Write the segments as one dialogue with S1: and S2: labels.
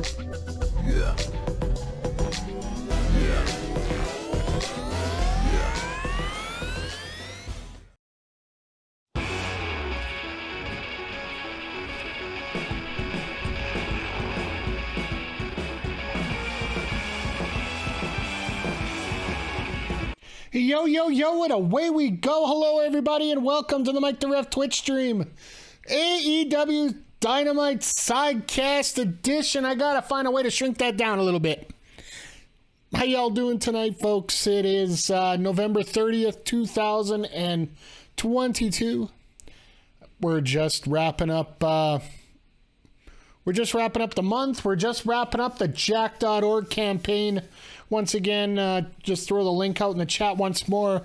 S1: Yeah. Yeah.
S2: Yo, yo, yo, and away we go. Hello, everybody, and welcome to the Mike the Ref Twitch stream. AEW Dynamite Sidecast edition. I gotta find a way to shrink that down a little bit. How y'all doing tonight, folks? It is November 30th, 2022. We're just wrapping up the month. We're just wrapping up the Jack.org campaign. Once again, just throw the link out in the chat once more.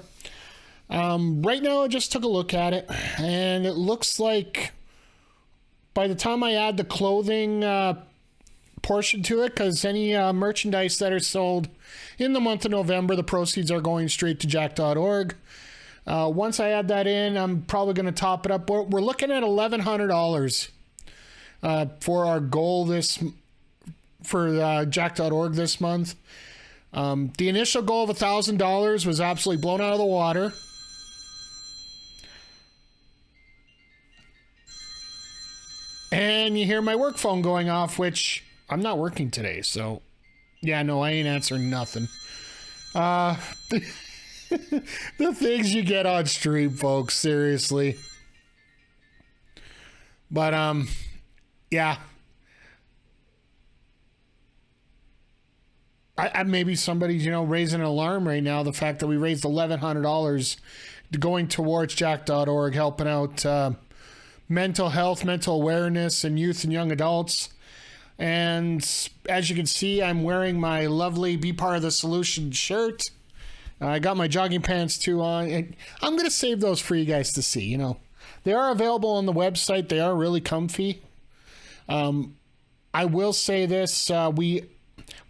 S2: Right now, I just took a look at it, and it looks like by the time I add the clothing portion to it, because any merchandise that are sold in the month of November, the proceeds are going straight to Jack.org. Once I add that in, I'm probably going to top it up. We're looking at $1,100 for our goal for Jack.org this month. The initial goal of $1,000 was absolutely blown out of the water. And you hear my work phone going off, which I'm not working today, so yeah, no, I ain't answering nothing. The things you get on stream, folks, seriously. But yeah. I maybe somebody's, raising an alarm right now. The fact that we raised $1,100 going towards Jack.org, helping out mental health, mental awareness, and youth and young adults. And as you can see, I'm wearing my lovely Be Part of the Solution shirt. I got my jogging pants too on. And I'm going to save those for you guys to see. They are available on the website. They are really comfy. I will say this.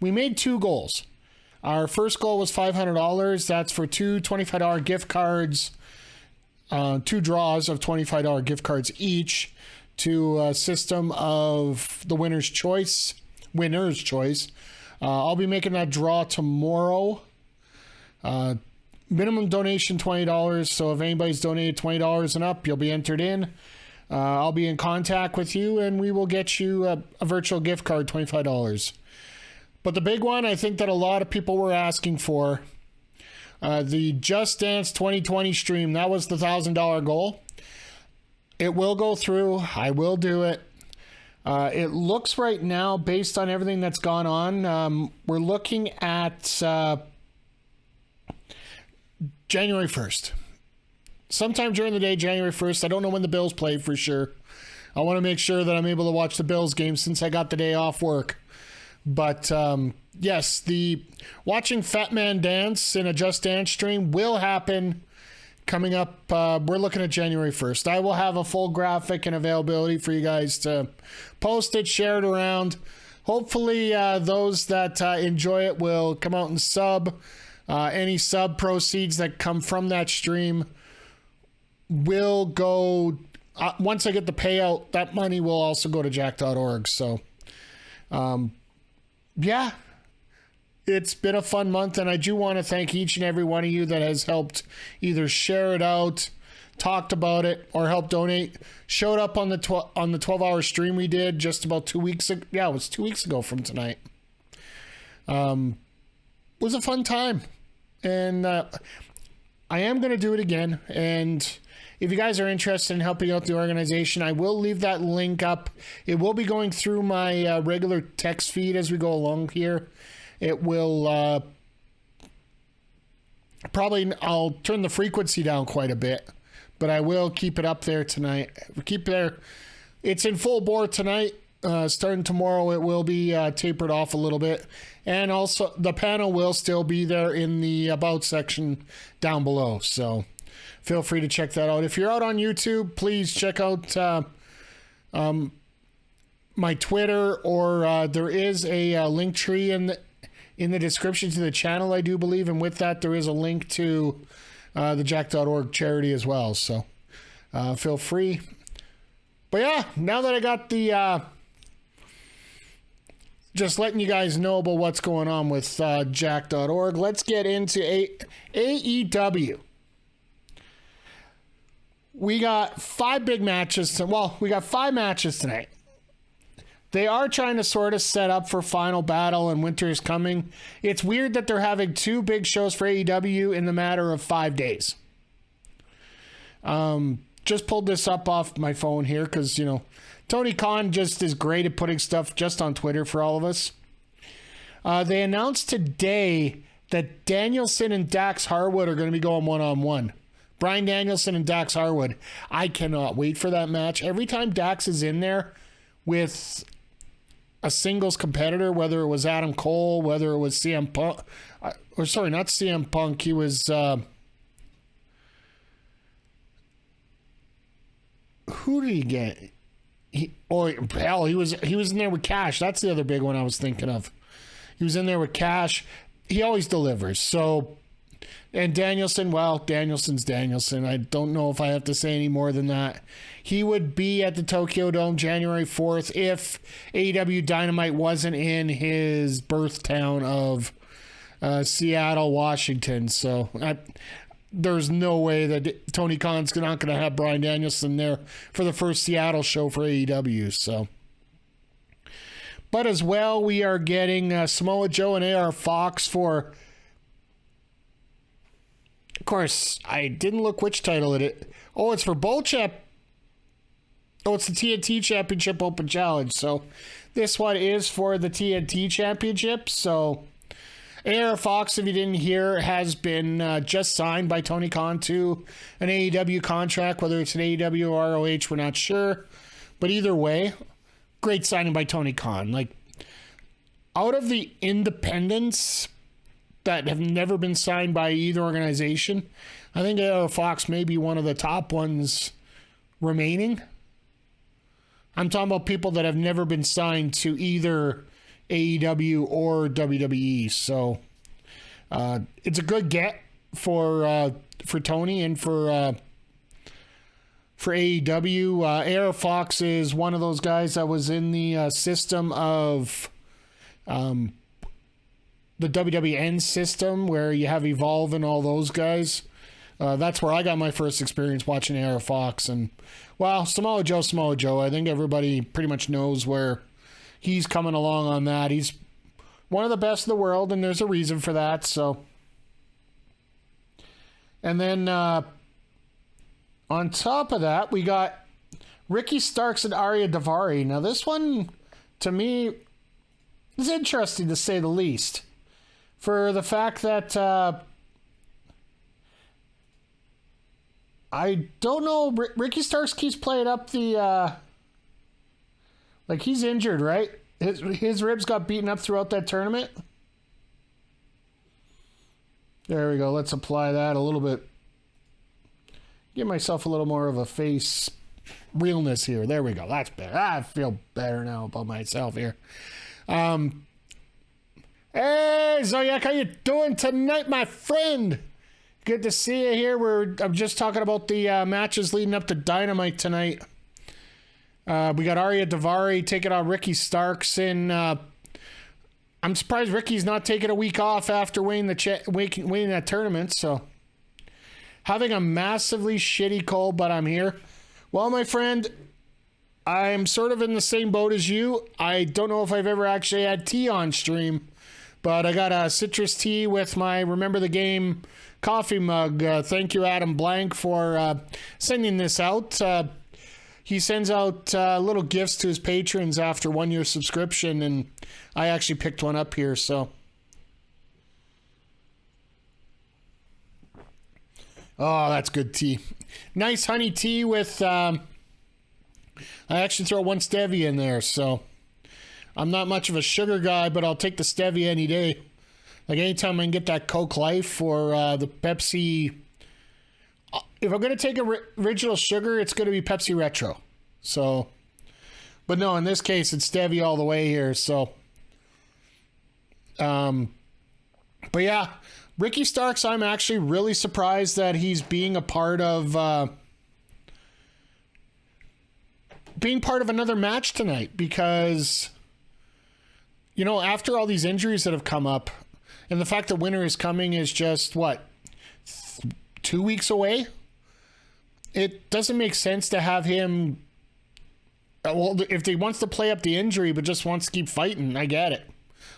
S2: We made two goals. Our first goal was $500. That's for two $25 gift cards, two draws of $25 gift cards each to a system of the winner's choice. I'll be making that draw tomorrow. Minimum donation $20. So if anybody's donated $20 and up, you'll be entered in. I'll be in contact with you and we will get you a virtual gift card, $25. But the big one, I think that a lot of people were asking for, the Just Dance 2020 stream, that was the $1,000 goal. It will go through. I will do it. It looks right now, based on everything that's gone on, we're looking at January 1st. Sometime during the day, January 1st. I don't know when the Bills play for sure. I want to make sure that I'm able to watch the Bills game since I got the day off work. But yes, the watching Fat Man dance in a Just Dance stream will happen coming up. We're looking at January 1st. I will have a full graphic and availability for you guys to post it, share it around. Hopefully those that enjoy it will come out and sub. Any sub proceeds that come from that stream will go, once I get the payout, that money will also go to Jack.org. So yeah, it's been a fun month, and I do want to thank each and every one of you that has helped either share it out, talked about it, or helped donate. Showed up on the 12-hour stream we did just about 2 weeks ago. Yeah, it was 2 weeks ago from tonight. It was a fun time, and I am going to do it again. And if you guys are interested in helping out the organization, I will leave that link up. It will be going through my regular text feed as we go along here. It will I'll turn the frequency down quite a bit, but I will keep it up there tonight. Keep it there. It's in full bore tonight. Starting tomorrow, it will be tapered off a little bit. And also, the panel will still be there in the About section down below. So feel free to check that out. If you're out on YouTube, please check out my Twitter, or there is a link tree in the description to the channel, I do believe. And with that, there is a link to the Jack.org charity as well. So feel free. But yeah, now that I got the just letting you guys know about what's going on with Jack.org. Let's get into AEW. We got 5 big matches. We got 5 matches tonight. They are trying to sort of set up for Final Battle and Winter is Coming. It's weird that they're having 2 big shows for AEW in the matter of 5 days. Just pulled this up off my phone here because, Tony Khan just is great at putting stuff just on Twitter for all of us. They announced today that Danielson and Dax Harwood are going to be going one-on-one. Bryan Danielson and Dax Harwood. I cannot wait for that match. Every time Dax is in there with a singles competitor, whether it was Adam Cole, whether it was CM Punk, not CM Punk, he was, who did he get? He was in there with Cash. That's the other big one I was thinking of. He was in there with Cash. He always delivers. So, and Danielson, Danielson's Danielson. I don't know if I have to say any more than that. He would be at the Tokyo Dome January 4th if AEW Dynamite wasn't in his birth town of Seattle, Washington. So there's no way that Tony Khan's not going to have Bryan Danielson there for the first Seattle show for AEW. So, but as well, we are getting Samoa Joe and AR Fox for. Of course, I didn't look which title it is. Oh, it's for Bowl Champ. Oh, it's the TNT Championship Open Challenge. So this one is for the TNT Championship. So AR Fox, if you didn't hear, has been just signed by Tony Khan to an AEW contract. Whether it's an AEW or ROH, we're not sure. But either way, great signing by Tony Khan. Like, out of the independents that have never been signed by either organization, I think AR Fox may be one of the top ones remaining. I'm talking about people that have never been signed to either AEW or WWE. So it's a good get for Tony and for AEW. AR Fox is one of those guys that was in the system of the WWN system where you have Evolve and all those guys. That's where I got my first experience watching AR Fox. And, Samoa Joe. I think everybody pretty much knows where he's coming along on that. He's one of the best in the world, and there's a reason for that. So, and then on top of that, we got Ricky Starks and Ariya Davari. Now, this one, to me, is interesting to say the least. For the fact that I don't know, Ricky Starks keeps playing up the like he's injured, right? His ribs got beaten up throughout that tournament. There we go. Let's apply that a little bit. Give myself a little more of a face realness here. There we go. That's better. I feel better now about myself here. Hey, Zoyak, how you doing tonight, my friend? Good to see you here. I'm just talking about the matches leading up to Dynamite tonight. We got Ariya Davari taking on Ricky Starks, and I'm surprised Ricky's not taking a week off after winning that tournament. So, having a massively shitty cold, but I'm here. Well, my friend, I'm sort of in the same boat as you. I don't know if I've ever actually had tea on stream, but I got a citrus tea with my Remember the Game coffee mug. Thank you, Adam Blank, for sending this out. He sends out little gifts to his patrons after 1 year subscription, and I actually picked one up here. So, oh, that's good tea. Nice honey tea with. I actually throw one stevia in there, so I'm not much of a sugar guy, but I'll take the stevia any day. Like anytime I can get that Coke Life or the Pepsi. If I'm going to take original sugar, it's going to be Pepsi Retro. So, but no, in this case, it's stevia all the way here. So, but yeah, Ricky Starks, I'm actually really surprised that he's being a part of another match tonight, because you know, after all these injuries that have come up, and the fact that winter is coming is just, what, 2 weeks away? It doesn't make sense to have him... Well, if he wants to play up the injury but just wants to keep fighting, I get it.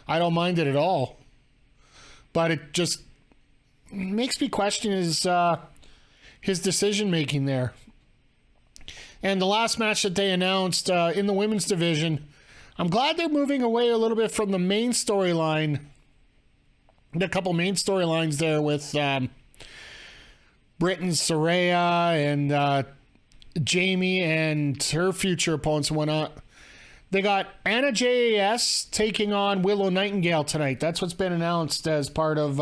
S2: I don't mind it at all. But it just makes me question his decision-making there. And the last match that they announced in the women's division, I'm glad they're moving away a little bit from the main storyline. A couple main storylines there with Britt and Saraya and Jamie and her future opponents and whatnot. They got Anna J.A.S. taking on Willow Nightengale tonight. That's what's been announced as part of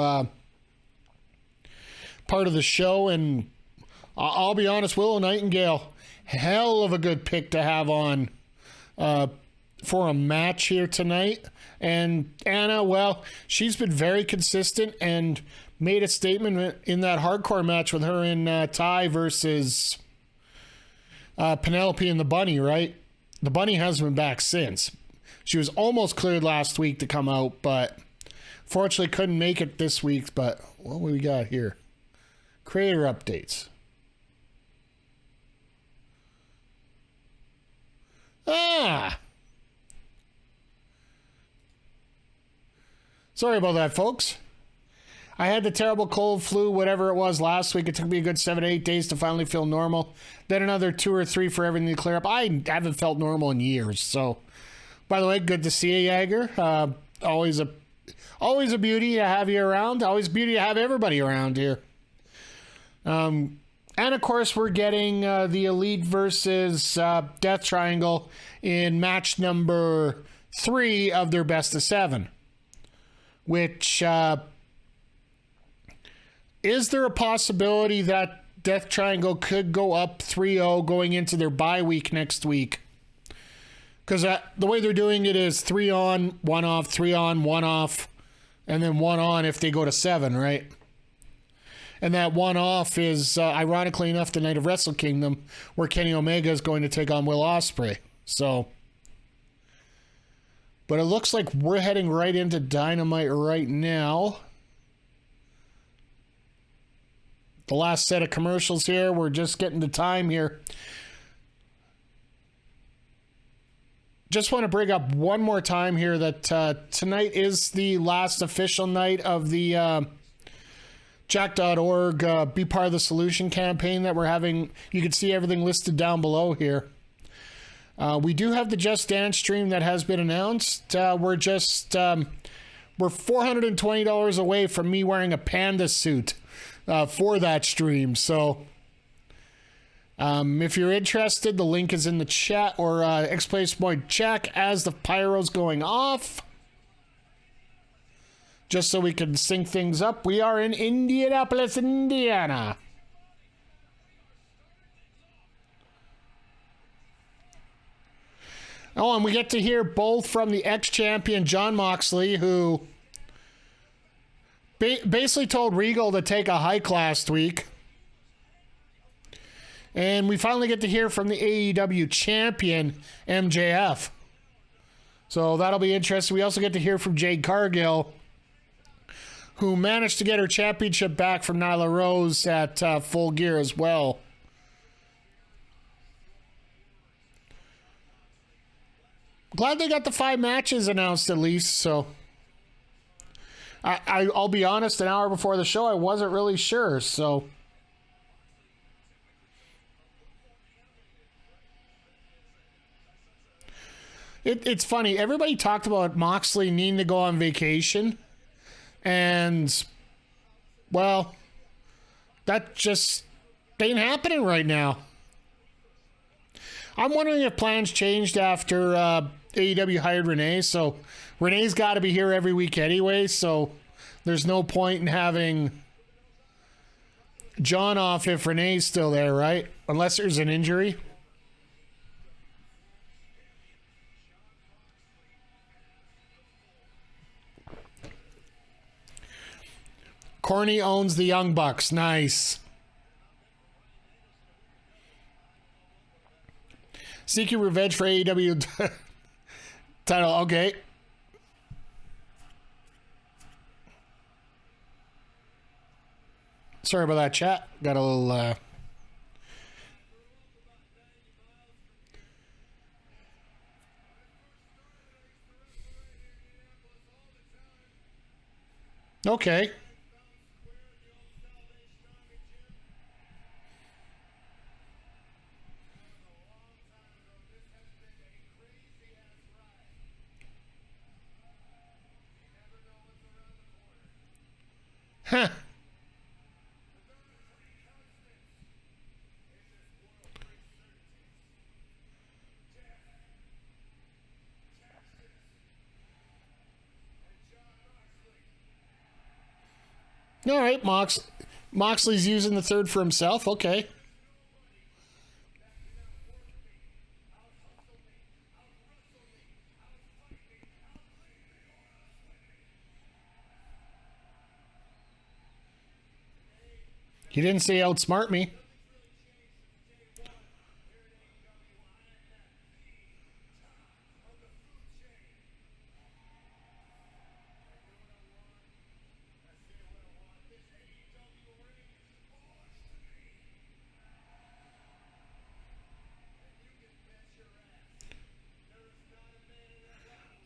S2: the show. And I'll be honest, Willow Nightengale, hell of a good pick to have on for a match here tonight. And Anna, well, she's been very consistent and made a statement in that hardcore match with her in Ty versus Penelope and the Bunny, right? The Bunny hasn't been back since. She was almost cleared last week to come out, but fortunately couldn't make it this week. But what we got here? Creator updates. Sorry about that, folks. I had the terrible cold, flu, whatever it was last week. It took me a good 7 to 8 days to finally feel normal. Then another 2 or 3 for everything to clear up. I haven't felt normal in years. So, by the way, good to see you, Jagger. Always a beauty to have you around. Always a beauty to have everybody around here. And of course, we're getting the Elite versus Death Triangle in match number 3 of their best of 7. Which... is there a possibility that Death Triangle could go up 3-0 going into their bye week next week? Because the way they're doing it is 3 on, 1 off, 3 on, 1 off, and then 1 on if they go to 7, right? And that 1 off is, ironically enough, the night of Wrestle Kingdom, where Kenny Omega is going to take on Will Ospreay. So, but it looks like we're heading right into Dynamite right now. The last set of commercials here. We're just getting to time here. Just want to bring up one more time here that tonight is the last official night of the Jack.org Be Part of the Solution campaign that we're having. You can see everything listed down below here. We do have the Just Dance stream that has been announced. We're $420 away from me wearing a panda suit for that stream. So if you're interested, the link is in the chat, or exclamation check as the pyro's going off, just so we can sync things up. We are in Indianapolis, Indiana. Oh, and we get to hear both from the ex-champion Jon Moxley, who basically told Regal to take a hike last week. And we finally get to hear from the AEW champion, MJF. So that'll be interesting. We also get to hear from Jade Cargill, who managed to get her championship back from Nyla Rose at Full Gear as well. Glad they got the 5 matches announced at least, so... I'll be honest, an hour before the show, I wasn't really sure, so... It's funny, everybody talked about Moxley needing to go on vacation, and, well, that just ain't happening right now. I'm wondering if plans changed after AEW hired Renee, so Renee's got to be here every week anyway, so there's no point in having John off if Renee's still there, right? Unless there's an injury. Corny owns the Young Bucks. Nice. Seeking revenge for AEW title. Okay. Sorry about that, chat. Got a little... Okay. Huh. All right, Moxley's using the third for himself. Okay. He didn't say outsmart me.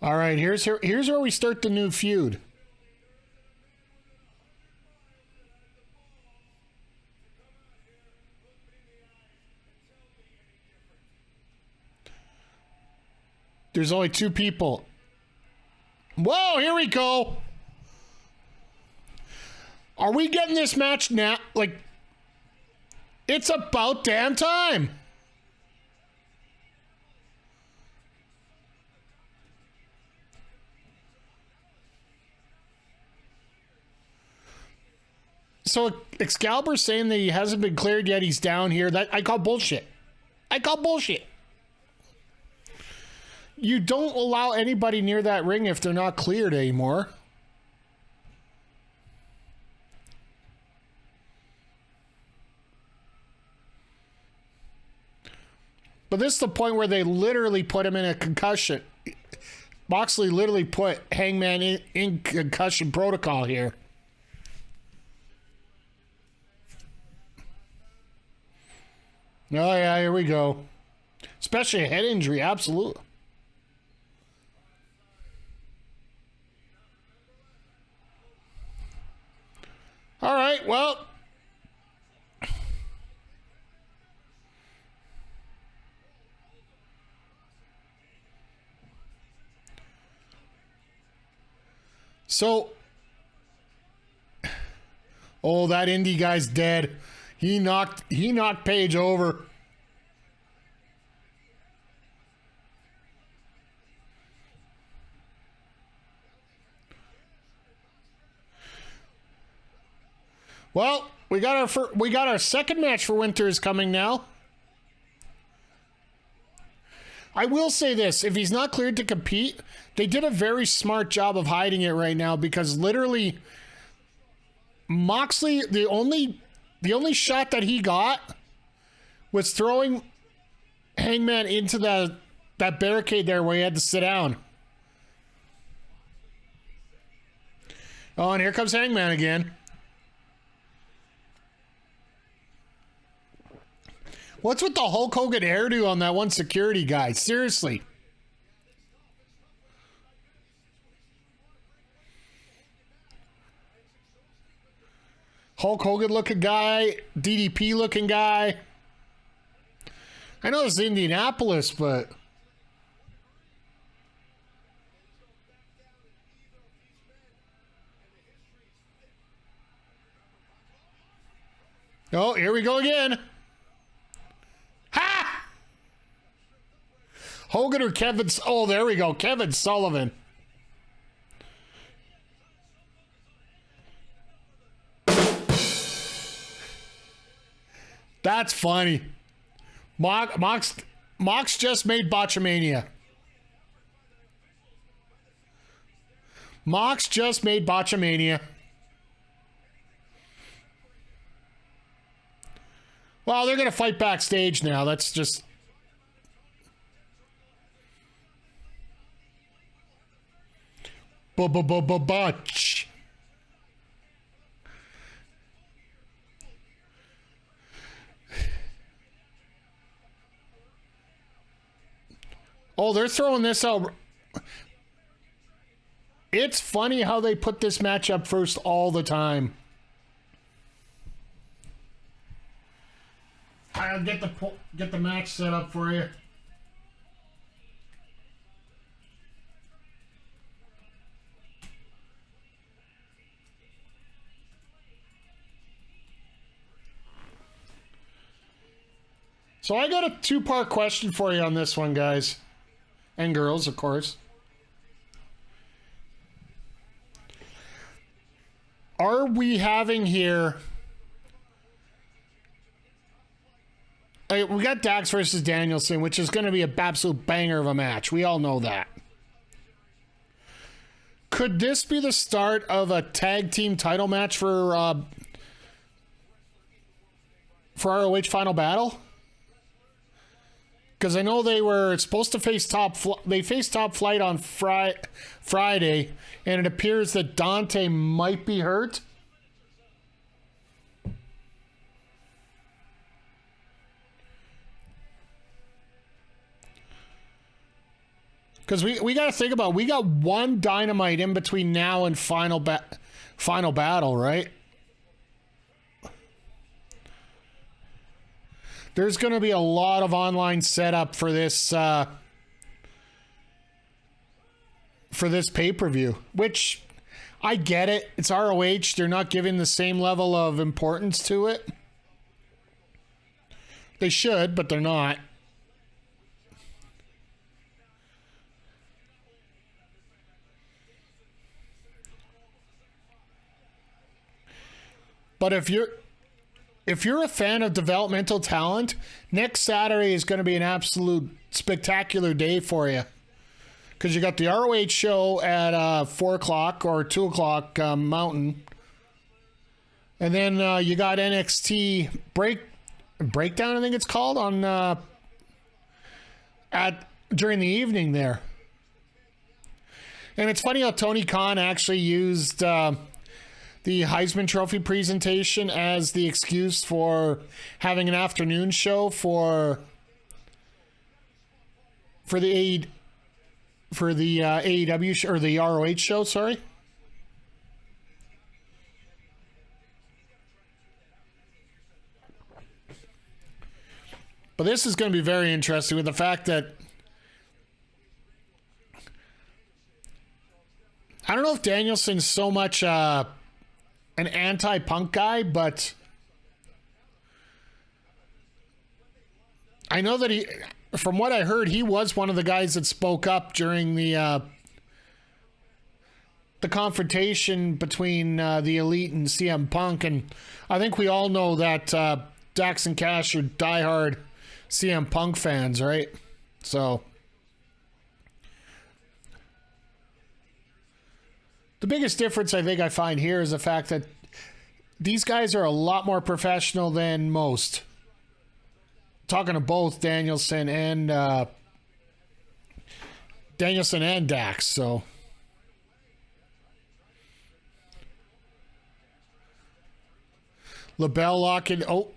S2: All right, here's where we start the new feud. There's only two people. Whoa, here we go. Are we getting this match now? Like, it's about damn time. So Excalibur's saying that he hasn't been cleared yet. He's down here. That I call bullshit. I call bullshit. You don't allow anybody near that ring if they're not cleared anymore. But this is the point where they literally put him in a concussion. Moxley literally put Hangman in concussion protocol here. Oh, yeah, here we go. Especially a head injury, absolutely. All right, well. So. Oh, that indie guy's dead. He knocked Paige over. Well, we got our second match for Winters coming now. I will say this, if he's not cleared to compete, they did a very smart job of hiding it right now because literally Moxley, the only shot that he got was throwing Hangman into that barricade there where he had to sit down. Oh, and here comes Hangman again. What's with the Hulk Hogan hairdo on that one security guy? Seriously. Hulk Hogan looking guy, DDP looking guy. I know it's Indianapolis, but... Oh, here we go again. Ha! Hogan or Kevin... Oh, there we go. Kevin Sullivan. That's funny. Mox just made Botchamania. Mox just made Botchamania. Well, they're going to fight backstage now. That's just... Butch. Oh, they're throwing this out. It's funny how they put this match up first all the time. I'll get the match set up for you. So I got a two-part question for you on this one, guys. And girls, of course. Are we having here... We got Dax versus Danielson, which is going to be an absolute banger of a match. We all know that. Could this be the start of a tag team title match for ROH Final Battle? Because I know they were supposed to face they faced Top Flight on Friday, and it appears that Dante might be hurt. Because we got to think about, we got one Dynamite in between now and Final Battle, right? There's going to be a lot of online setup for this pay-per-view, which I get it. It's ROH. They're not giving the same level of importance to it. They should, but they're not. But if you're a fan of developmental talent, next Saturday is going to be an absolute spectacular day for you. Because you got the ROH show at 4 o'clock or 2 o'clock Mountain. And then you got NXT Breakdown, I think it's called, on during the evening there. And it's funny how Tony Khan actually used... the Heisman Trophy presentation as the excuse for having an afternoon show for the AEW or the ROH show, sorry. But this is going to be very interesting with the fact that I don't know if Danielson's so much an anti-Punk guy, but I know that from what I heard, he was one of the guys that spoke up during the confrontation between the Elite and CM Punk, and I think we all know that Dax and Cash are diehard CM Punk fans, right? So the biggest difference I think I find here is the fact that these guys are a lot more professional than most. Talking to both Danielson and Dax, so LaBelle locking. Oh.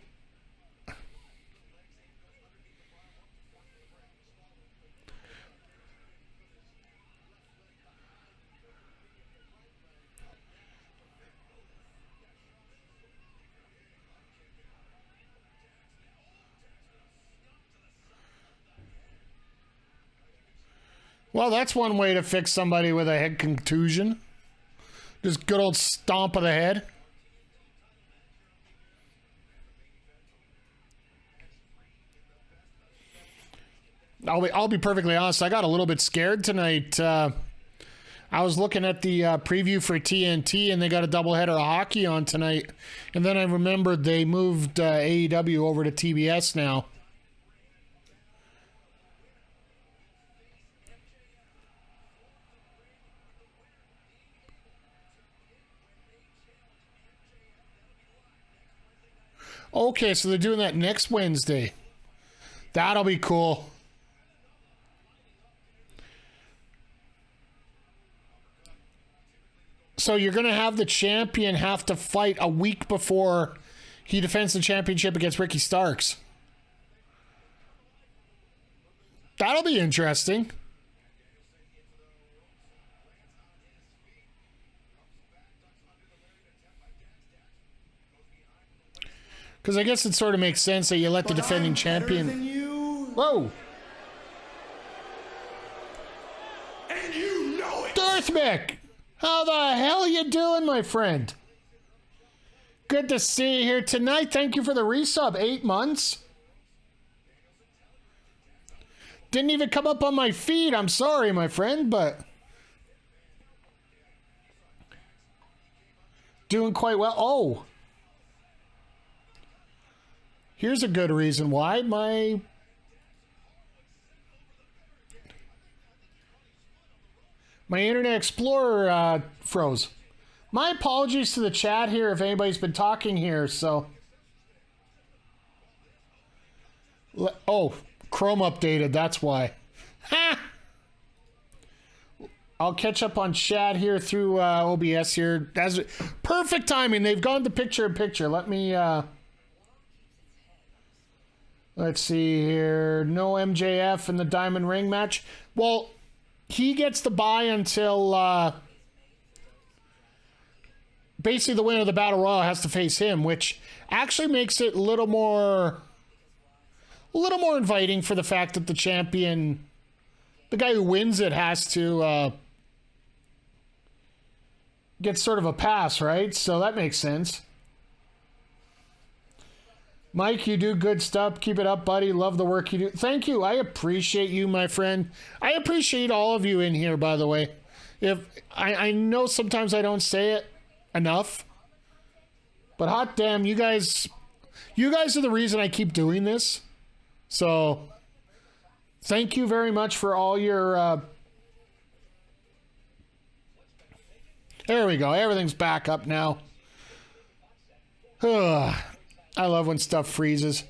S2: Well, that's one way to fix somebody with a head contusion. Just good old stomp of the head. I'll be perfectly honest. I got a little bit scared tonight. I was looking at the preview for TNT, and they got a doubleheader of hockey on tonight. And then I remembered they moved AEW over to TBS now. Okay, so they're doing that next Wednesday. That'll be cool. So you're going to have the champion have to fight a week before he defends the championship against Ricky Starks. That'll be interesting. Because I guess it sort of makes sense that you let the defending champion... Whoa!
S1: And you know it!
S2: Darth Mick! How the hell you doing, my friend? Good to see you here tonight. Thank you for the resub. 8 months. Didn't even come up on my feed. I'm sorry, my friend, but... Doing quite well. Oh! Here's a good reason why. My Internet Explorer froze. My apologies to the chat here if anybody's been talking here, so... Oh, Chrome updated, that's why. Ha! I'll catch up on chat here through OBS here. That's perfect timing. They've gone to picture-in-picture. Let me... Let's see here. No MJF in the Diamond Ring match. Well, he gets the bye until basically the winner of the Battle Royal has to face him, which actually makes it a little more inviting for the fact that the champion, the guy who wins it, has to get sort of a pass, right? So that makes sense. Mike, you do good stuff. Keep it up, buddy. Love the work you do. Thank you. I appreciate you, my friend. I appreciate all of you in here, by the way. If I know sometimes I don't say it enough, but hot damn, you guys are the reason I keep doing this. So thank you very much for all your there we go. Everything's back up now. I love when stuff freezes.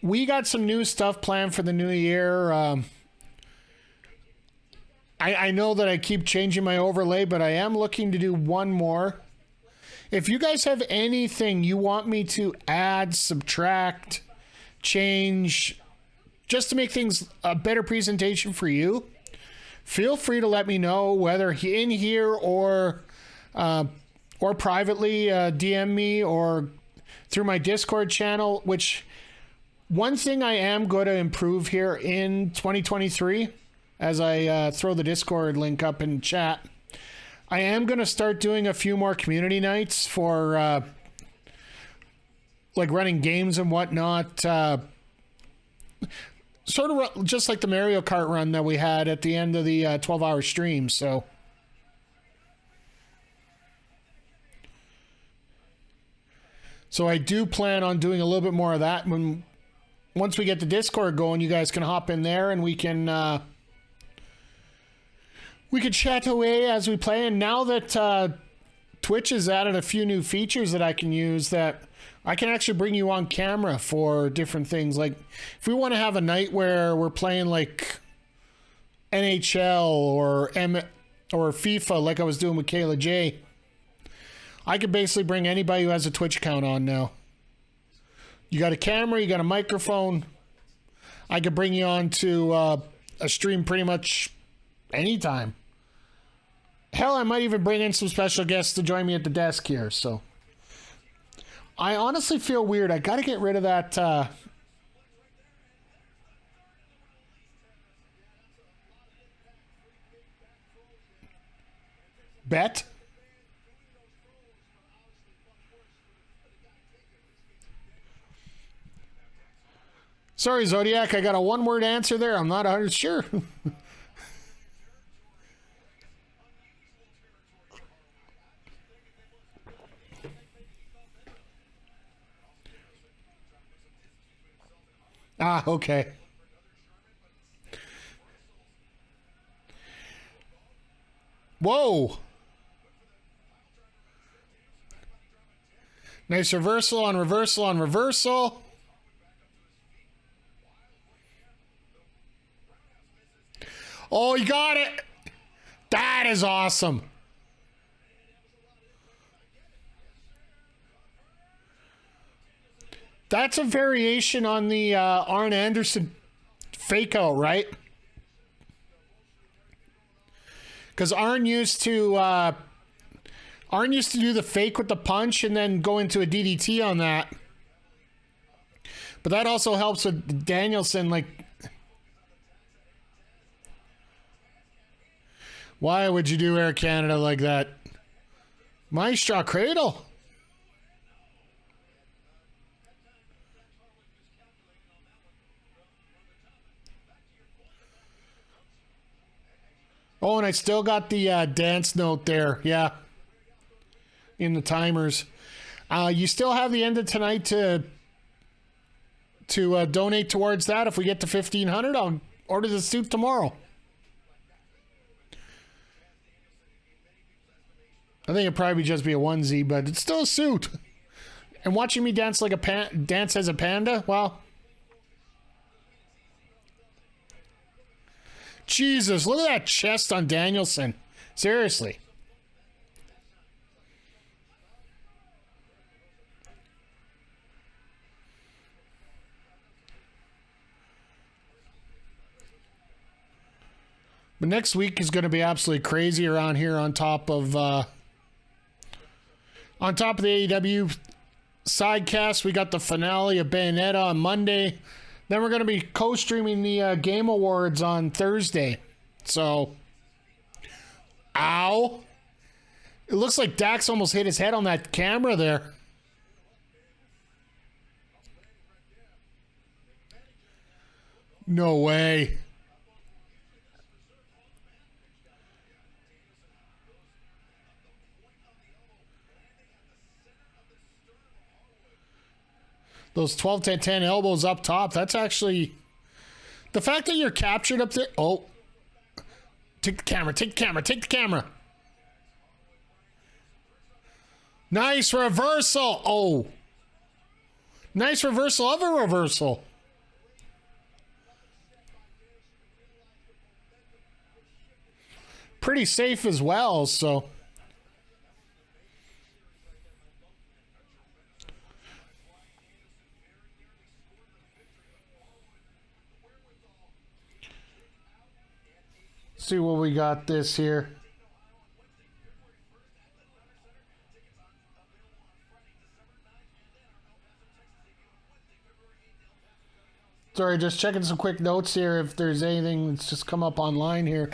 S2: We got some new stuff planned for the new year. I know that I keep changing my overlay, but I am looking to do one more. If you guys have anything you want me to add, subtract, change, just to make things a better presentation for you, feel free to let me know, whether in here or privately DM me or through my Discord channel, which one thing I am going to improve here in 2023, as I throw the Discord link up in chat, I am going to start doing a few more community nights for like running games and whatnot. Sort of just like the Mario Kart run that we had at the end of the 12-hour stream. So I do plan on doing a little bit more of that. Once we get the Discord going, you guys can hop in there and we can chat away as we play. And now that Twitch has added a few new features that I can use, that I can actually bring you on camera for different things. Like if we want to have a night where we're playing like NHL or FIFA, like I was doing with Kayla J, I could basically bring anybody who has a Twitch account on now. You got a camera, you got a microphone. I could bring you on to a stream pretty much anytime. Hell, I might even bring in some special guests to join me at the desk here. So I honestly feel weird. I got to get rid of that. Bet. Sorry, Zodiac, I got a one-word answer there. I'm not 100% sure. Ah, okay. Whoa. Nice reversal on reversal on reversal. Oh, you got it. That is awesome. That's a variation on the Arn Anderson fake out, right? Because Arn used to do the fake with the punch and then go into a DDT on that. But that also helps with Danielson. Like, why would you do Air Canada like that? Maestro Cradle. Oh, and I still got the dance note there. Yeah. In the timers. You still have the end of tonight to donate towards that. If we get to 1,500, I'll order the suit tomorrow. I think it'd probably just be a onesie, but it's still a suit. And watching me dance like dance as a panda, well... Jesus, look at that chest on Danielson. Seriously. But next week is going to be absolutely crazy around here on top of the AEW Sidecast. We got the finale of Bayonetta on Monday. Then we're going to be co-streaming the Game Awards on Thursday. So, ow. It looks like Dax almost hit his head on that camera there. No way. Those 12-10 elbows up top, that's actually... The fact that you're captured up there... Oh. Take the camera, take the camera, take the camera. Nice reversal. Oh. Nice reversal of a reversal. Pretty safe as well, so... See what we got this here. Sorry, just checking some quick notes here if there's anything that's just come up online here.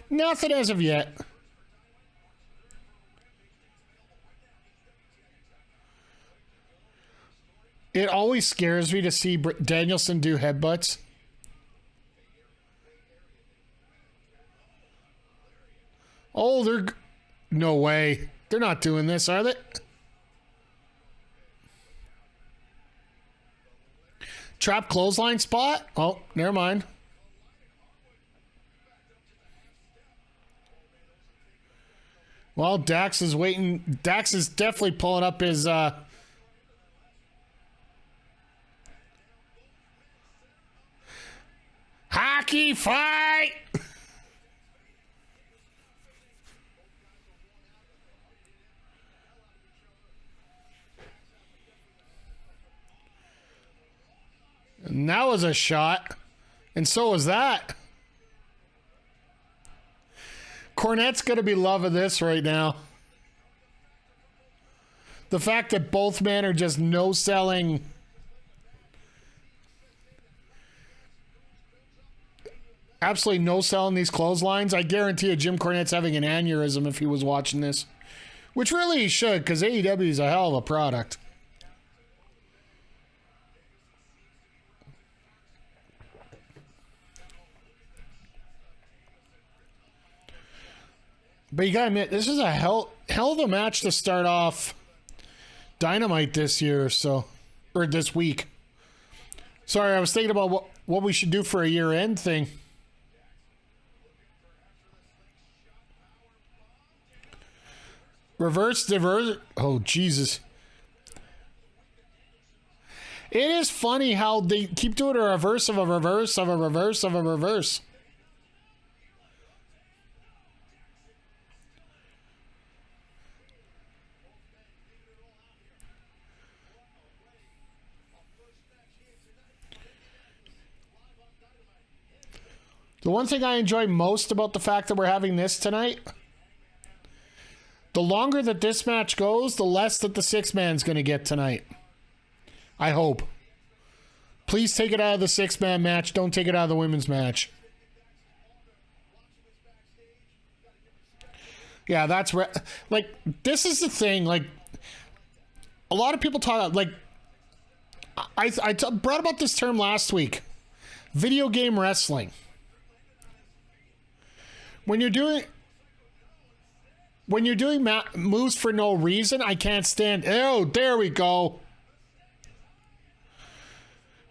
S2: Nothing as of yet. It always scares me to see Danielson do headbutts. Oh, they're... No way. They're not doing this, are they? Trap clothesline spot? Oh, never mind. Well, Dax is waiting. Dax is definitely pulling up his... Hockey fight! And that was a shot. And so was that. Cornette's going to be loving this right now. The fact that both men are just no-selling. Absolutely no-selling these clotheslines. I guarantee you Jim Cornette's having an aneurysm if he was watching this. Which really he should, because AEW is a hell of a product. But you gotta admit, this is a hell of a match to start off Dynamite this year, so, or this week. Sorry, I was thinking about what we should do for a year-end thing. Reverse. Oh, Jesus. It is funny how they keep doing a reverse of a reverse of a reverse of a reverse. The one thing I enjoy most about the fact that we're having this tonight, the longer that this match goes, the less that the 6-man's going to get tonight. I hope. Please take it out of the 6-man match. Don't take it out of the women's match. Yeah, that's like, this is the thing. Like, a lot of people talk, like, I brought about this term last week. Video game wrestling. When you're doing moves for no reason, I can't stand. Oh, there we go.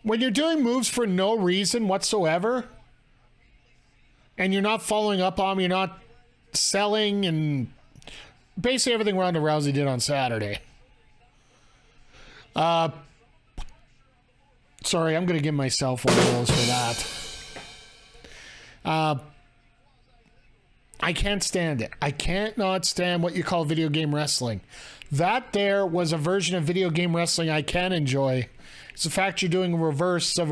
S2: When you're doing moves for no reason whatsoever, and you're not following up on them, you're not selling, and basically everything Ronda Rousey did on Saturday. Sorry, I'm going to give myself one of those for that. I can't stand it. I can't not stand what you call video game wrestling. That there was a version of video game wrestling I can enjoy. It's the fact you're doing a reverse of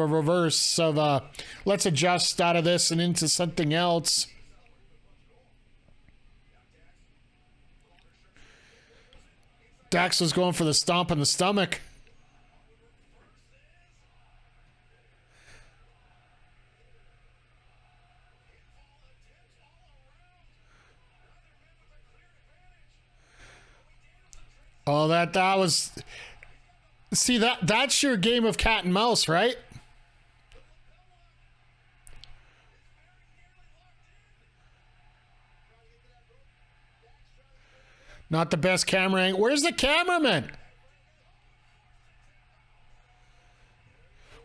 S2: let's adjust out of this and into something else. Dax was going for the stomp in the stomach. Oh, that was... See, that's your game of cat and mouse, right? Not the best camera angle. Where's the cameraman?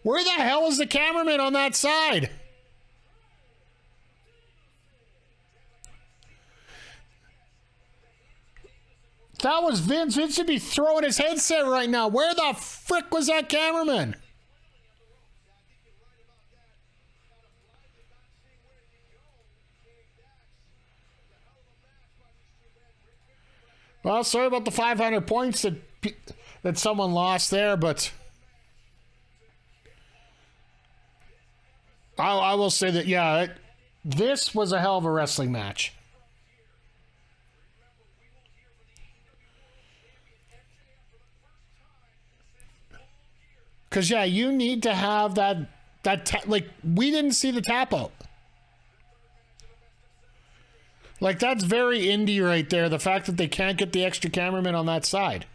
S2: Where the hell is the cameraman on that side? That was Vince. Vince should be throwing his headset right now. Where the frick was that cameraman? Well, sorry about the 500 points that someone lost there, but I will say that, yeah, this was a hell of a wrestling match. Because, yeah, you need to have that like, we didn't see the tap out. Like, that's very indie right there, the fact that they can't get the extra cameraman on that side.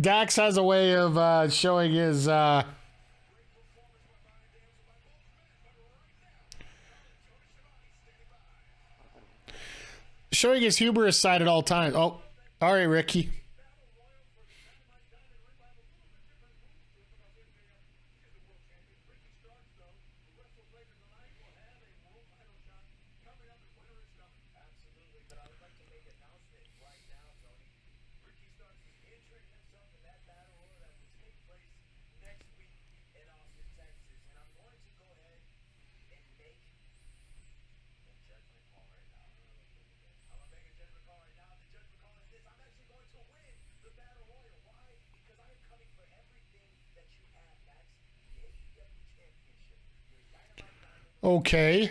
S2: Dax has a way of showing his... showing his hubris side at all times. Oh, all right, Ricky. Okay.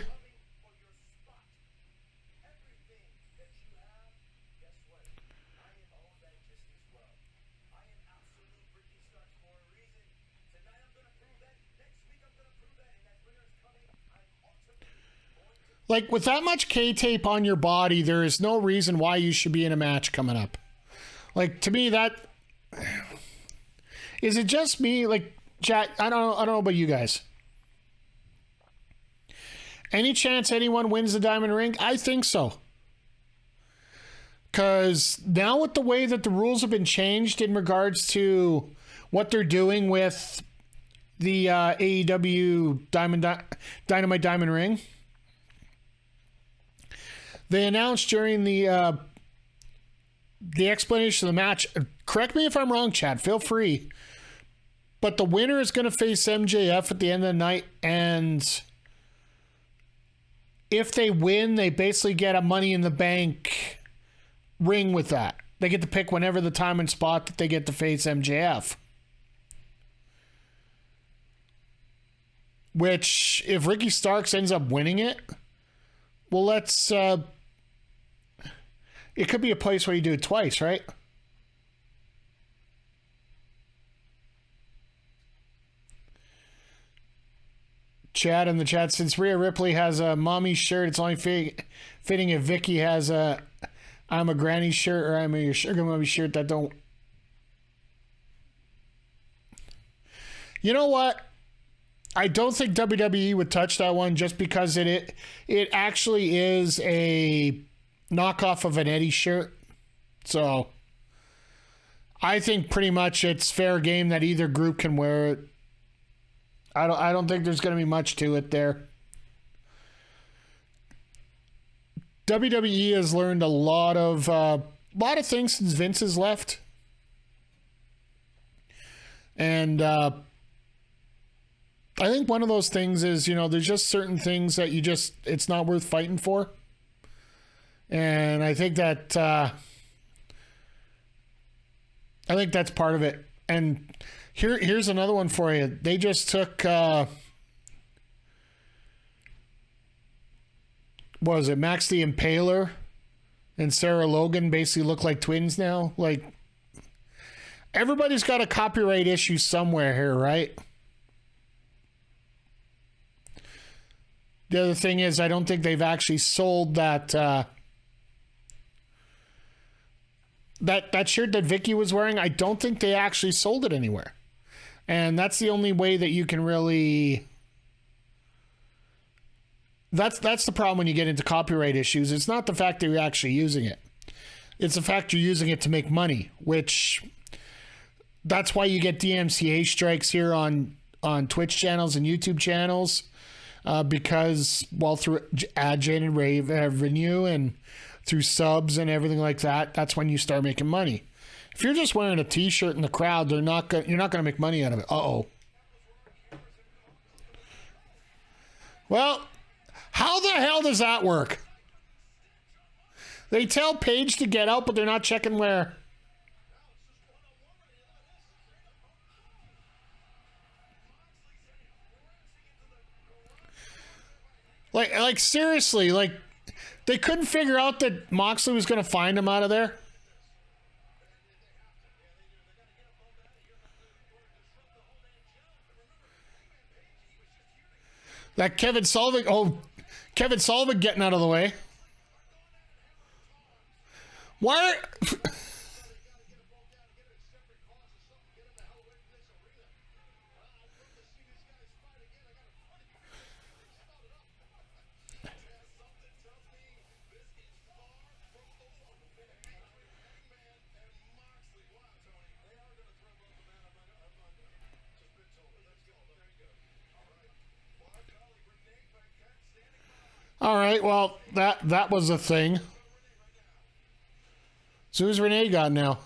S2: Like, with that much K-tape on your body, there is no reason why you should be in a match coming up. Like, to me, that... Is it just me? Like, chat, I don't know about you guys. Any chance anyone wins the Diamond Ring? I think so. Because now with the way that the rules have been changed in regards to what they're doing with the AEW Dynamite Diamond Ring, they announced during the explanation of the match, correct me if I'm wrong, Chad, feel free, but the winner is going to face MJF at the end of the night, and if they win, they basically get a Money in the Bank ring with that. They get to pick whenever the time and spot that they get to face MJF. Which, if Ricky Starks ends up winning it, well, let's... it could be a place where you do it twice, right? Chad in the chat, since Rhea Ripley has a mommy shirt, it's only fitting if Vicky has a I'm a granny shirt or I'm a sugar mommy shirt that don't... You know what? I don't think WWE would touch that one just because it actually is a knockoff of an Eddie shirt. So I think pretty much it's fair game that either group can wear it. I don't think there's going to be much to it there. WWE has learned a lot of things since Vince has left. And I think one of those things is, there's just certain things that it's not worth fighting for. And I think that that's part of it. And here's another one for you. They just took what was it? Max the Impaler and Sarah Logan basically look like twins now. Like, everybody's got a copyright issue somewhere here, right? The other thing is, I don't think they've actually sold that that shirt that Vicky was wearing. I don't think they actually sold it anywhere. And that's the only way that you can really... That's the problem when you get into copyright issues. It's not the fact that you're actually using it. It's the fact you're using it to make money, which... That's why you get DMCA strikes here on Twitch channels and YouTube channels. Because, well, through ad gen and revenue and through subs and everything like that, that's when you start making money. If you're just wearing a t-shirt in the crowd, you're not going to make money out of it. Uh-oh. Well, how the hell does that work? They tell Paige to get out, but they're not checking where. Like seriously, like they couldn't figure out that Moxley was going to find him out of there. That Kevin Sullivan getting out of the way. Why? All right, well, that was a thing. So who's Renee got now?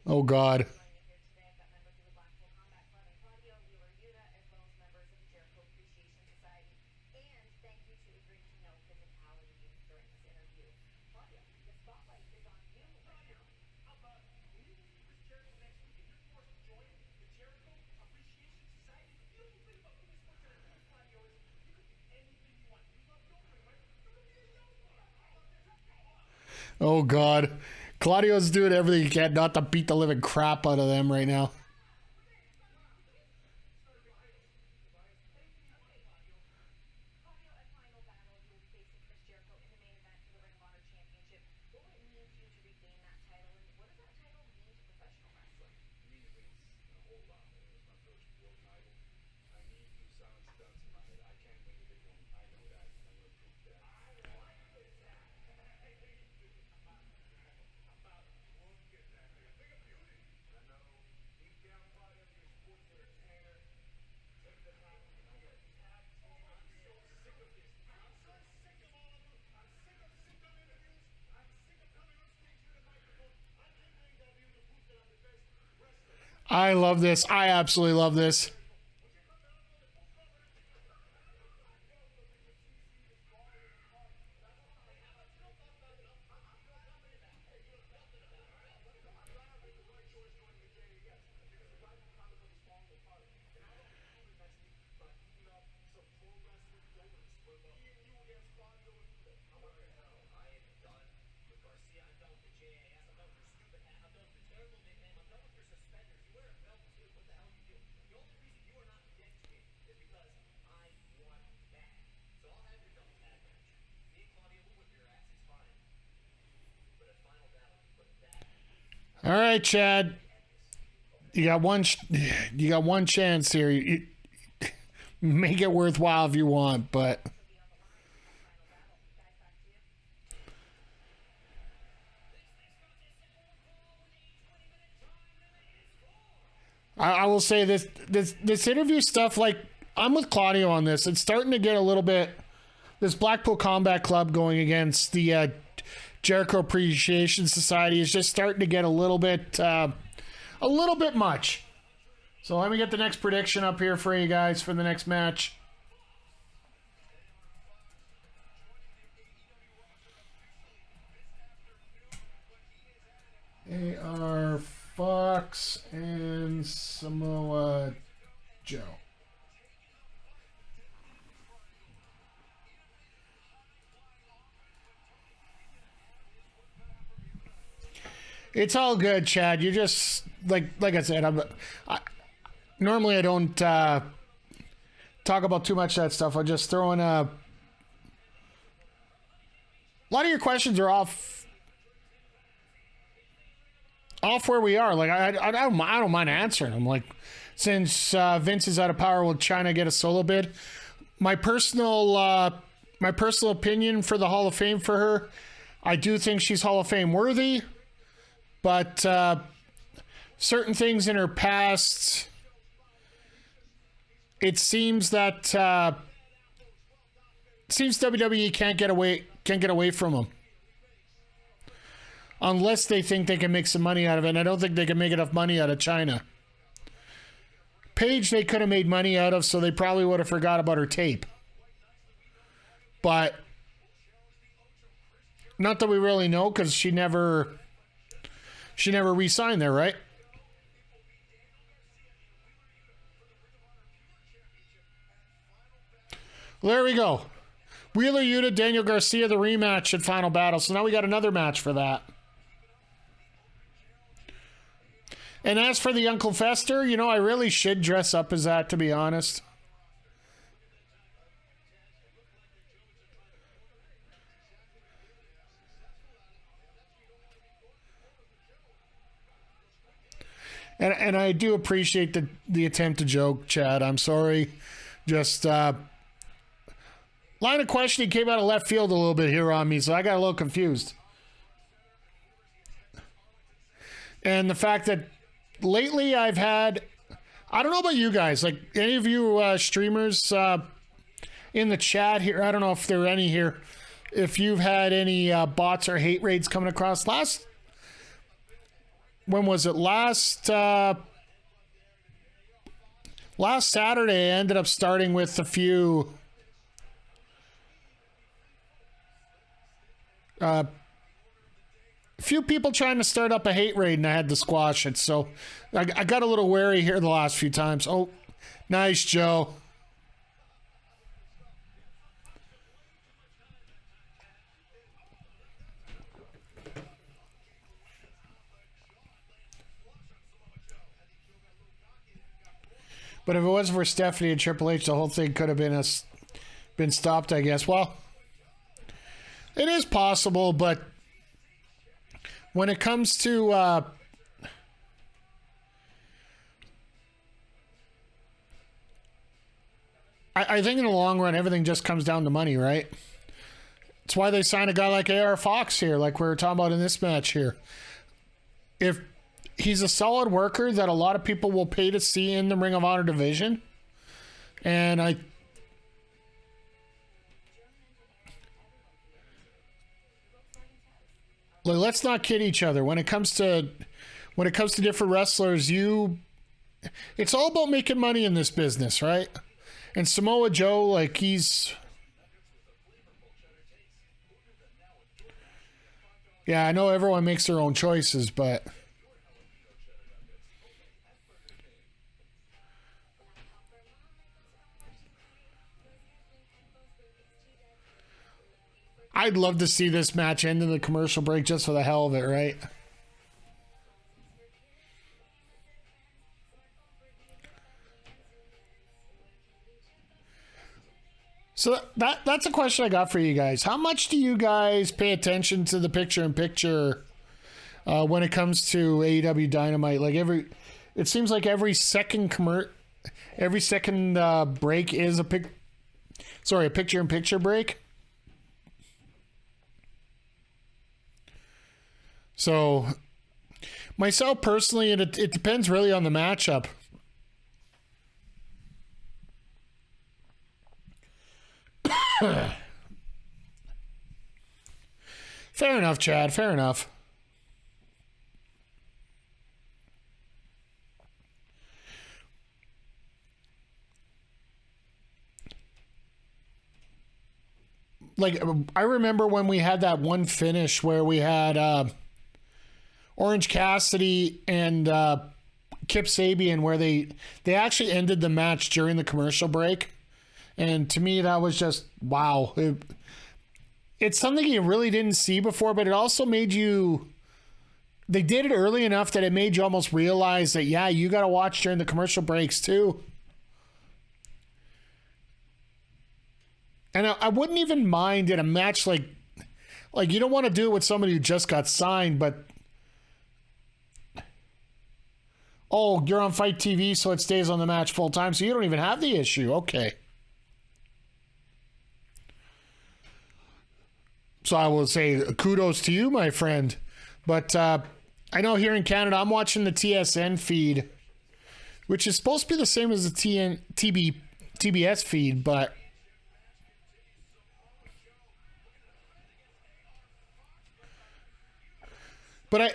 S2: Oh, God. Oh, God. Claudio's doing everything he can not to beat the living crap out of them right now. I love this. I absolutely love this. All right, Chad. You got one. You got one chance here. You make it worthwhile if you want, but I will say this interview stuff. Like, I'm with Claudio on this. It's starting to get a little bit. This Blackpool Combat Club going against the Jericho Appreciation Society is just starting to get a little bit much. So let me get the next prediction up here for you guys for the next match. AR Fox and Samoa Joe. It's all good, Chad. You just like I said. Normally I don't talk about too much of that stuff. I just throw in a lot of your questions are off where we are. Like I don't mind answering them. Like, since Vince is out of power, will China get a solo bid? My personal opinion for the Hall of Fame for her, I do think she's Hall of Fame worthy. But certain things in her past, it seems that WWE can't get away from them unless they think they can make some money out of it. And I don't think they can make enough money out of China. Paige, they could have made money out of, so they probably would have forgot about her tape. But not that we really know, because she never re-signed there, right? Well, there we go. Wheeler Yuta, Daniel Garcia, the rematch at Final Battle. So now we got another match for that. And as for the Uncle Fester, I really should dress up as that, to be honest. And I do appreciate the attempt to joke, Chad. I'm sorry. Just line of questioning came out of left field a little bit here on me, so I got a little confused. And the fact that lately I've had, I don't know about you guys, like any of you streamers in the chat here, I don't know if there are any here, if you've had any bots or hate raids coming across. When was it? Last Saturday, I ended up starting with a few people trying to start up a hate raid, and I had to squash it. So I got a little wary here the last few times. Oh, nice, Joe. But if it wasn't for Stephanie and Triple H, the whole thing could have been stopped, I guess. Well, it is possible, but when it comes to I think in the long run, everything just comes down to money, right? It's why they signed a guy like AR Fox here, like we were talking about in this match here. If he's a solid worker that a lot of people will pay to see in the Ring of Honor division. And let's not kid each other. When it comes to different wrestlers, it's all about making money in this business, right? And Samoa Joe, like, yeah, I know everyone makes their own choices, but I'd love to see this match end in the commercial break just for the hell of it, right? So that's a question I got for you guys. How much do you guys pay attention to the picture-in-picture when it comes to AEW Dynamite? Like it seems like every second break is a picture-in-picture break. So myself personally, it depends really on the matchup. Fair enough, Chad. Fair enough. Like, I remember when we had that one finish where we had Orange Cassidy and Kip Sabian, where they actually ended the match during the commercial break. And to me, that was just, wow. It's something you really didn't see before, but it also made you... They did it early enough that it made you almost realize that, yeah, you got to watch during the commercial breaks too. And I wouldn't even mind in a match like you don't want to do it with somebody who just got signed, but... Oh, you're on Fight TV, so it stays on the match full time, so you don't even have the issue. Okay. So I will say kudos to you, my friend. But I know here in Canada, I'm watching the TSN feed, which is supposed to be the same as the TBS feed, but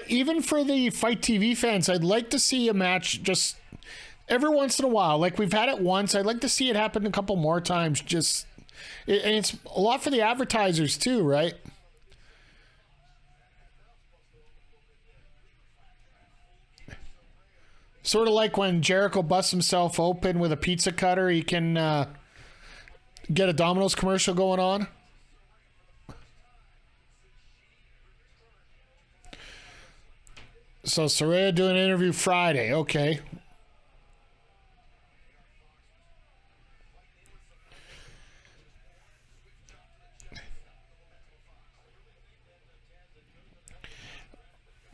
S2: even for the Fight TV fans, I'd like to see a match just every once in a while. Like we've had it once. I'd like to see it happen a couple more times. And it's a lot for the advertisers too, right? Sort of like when Jericho busts himself open with a pizza cutter, he can get a Domino's commercial going on. So Saraya doing an interview Friday. Okay.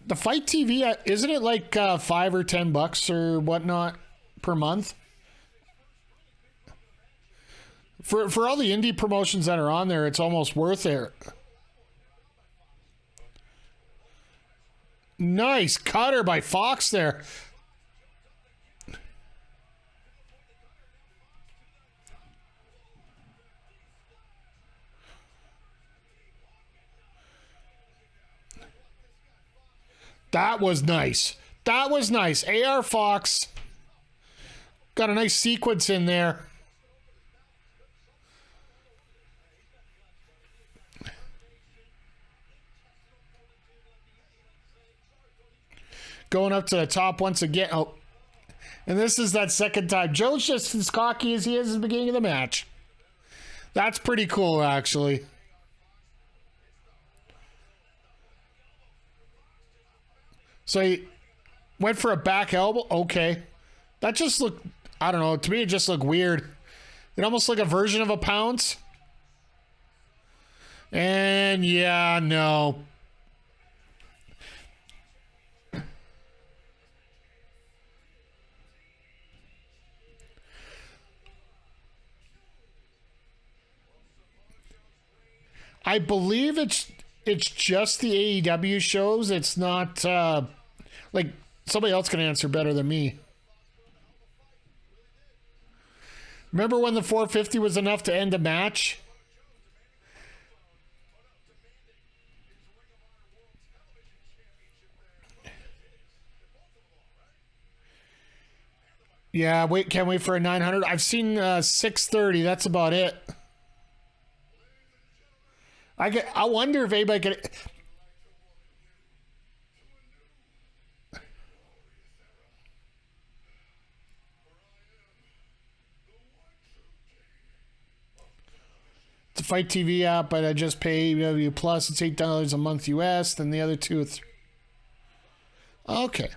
S2: The Fight TV, isn't it like $5 or $10 or whatnot per month? For all the indie promotions that are on there, it's almost worth it. Nice cutter by Fox there. That was nice. That was nice. AR Fox got a nice sequence in there. Going up to the top once again. Oh, and this is that second time. Joe's just as cocky as he is at the beginning of the match. That's pretty cool, actually. So he went for a back elbow. Okay. That just looked, I don't know. To me, it just looked weird. It almost like a version of a pounce. And yeah, no. I believe it's just the AEW shows. It's not like somebody else can answer better than me. Remember when the 450 was enough to end a match? Yeah, can't wait for a 900. I've seen 630. That's about it. I wonder if anybody could. It's the Fight TV app, but I just pay AEW Plus. It's $8 a month US. Then the other two, okay.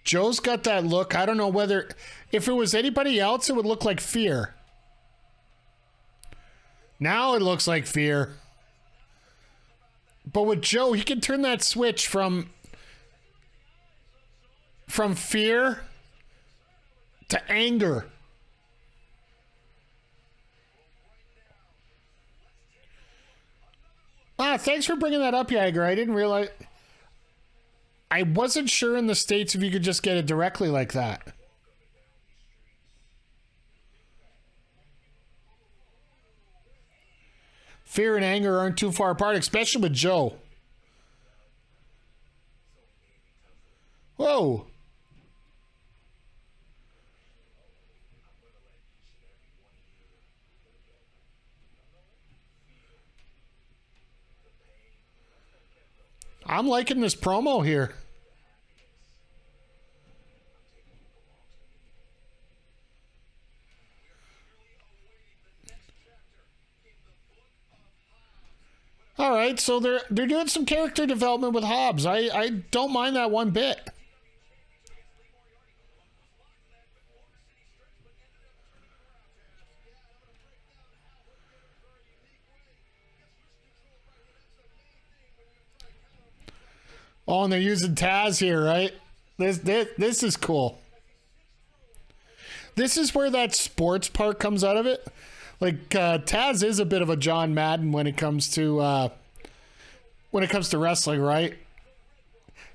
S2: Joe's got that look. I don't know whether, if it was anybody else, it would look like fear. Now it looks like fear. But with Joe, he can turn that switch from fear to anger. Thanks for bringing that up, Jagger. I didn't realize. I wasn't sure in the States if you could just get it directly like that. Fear and anger aren't too far apart, especially with Joe. Whoa. I'm liking this promo here. All right, so they're doing some character development with Hobbs. I don't mind that one bit. Oh, and they're using Taz here, right? This is cool. This is where that sports part comes out of it. Like Taz is a bit of a John Madden when it comes to wrestling, right?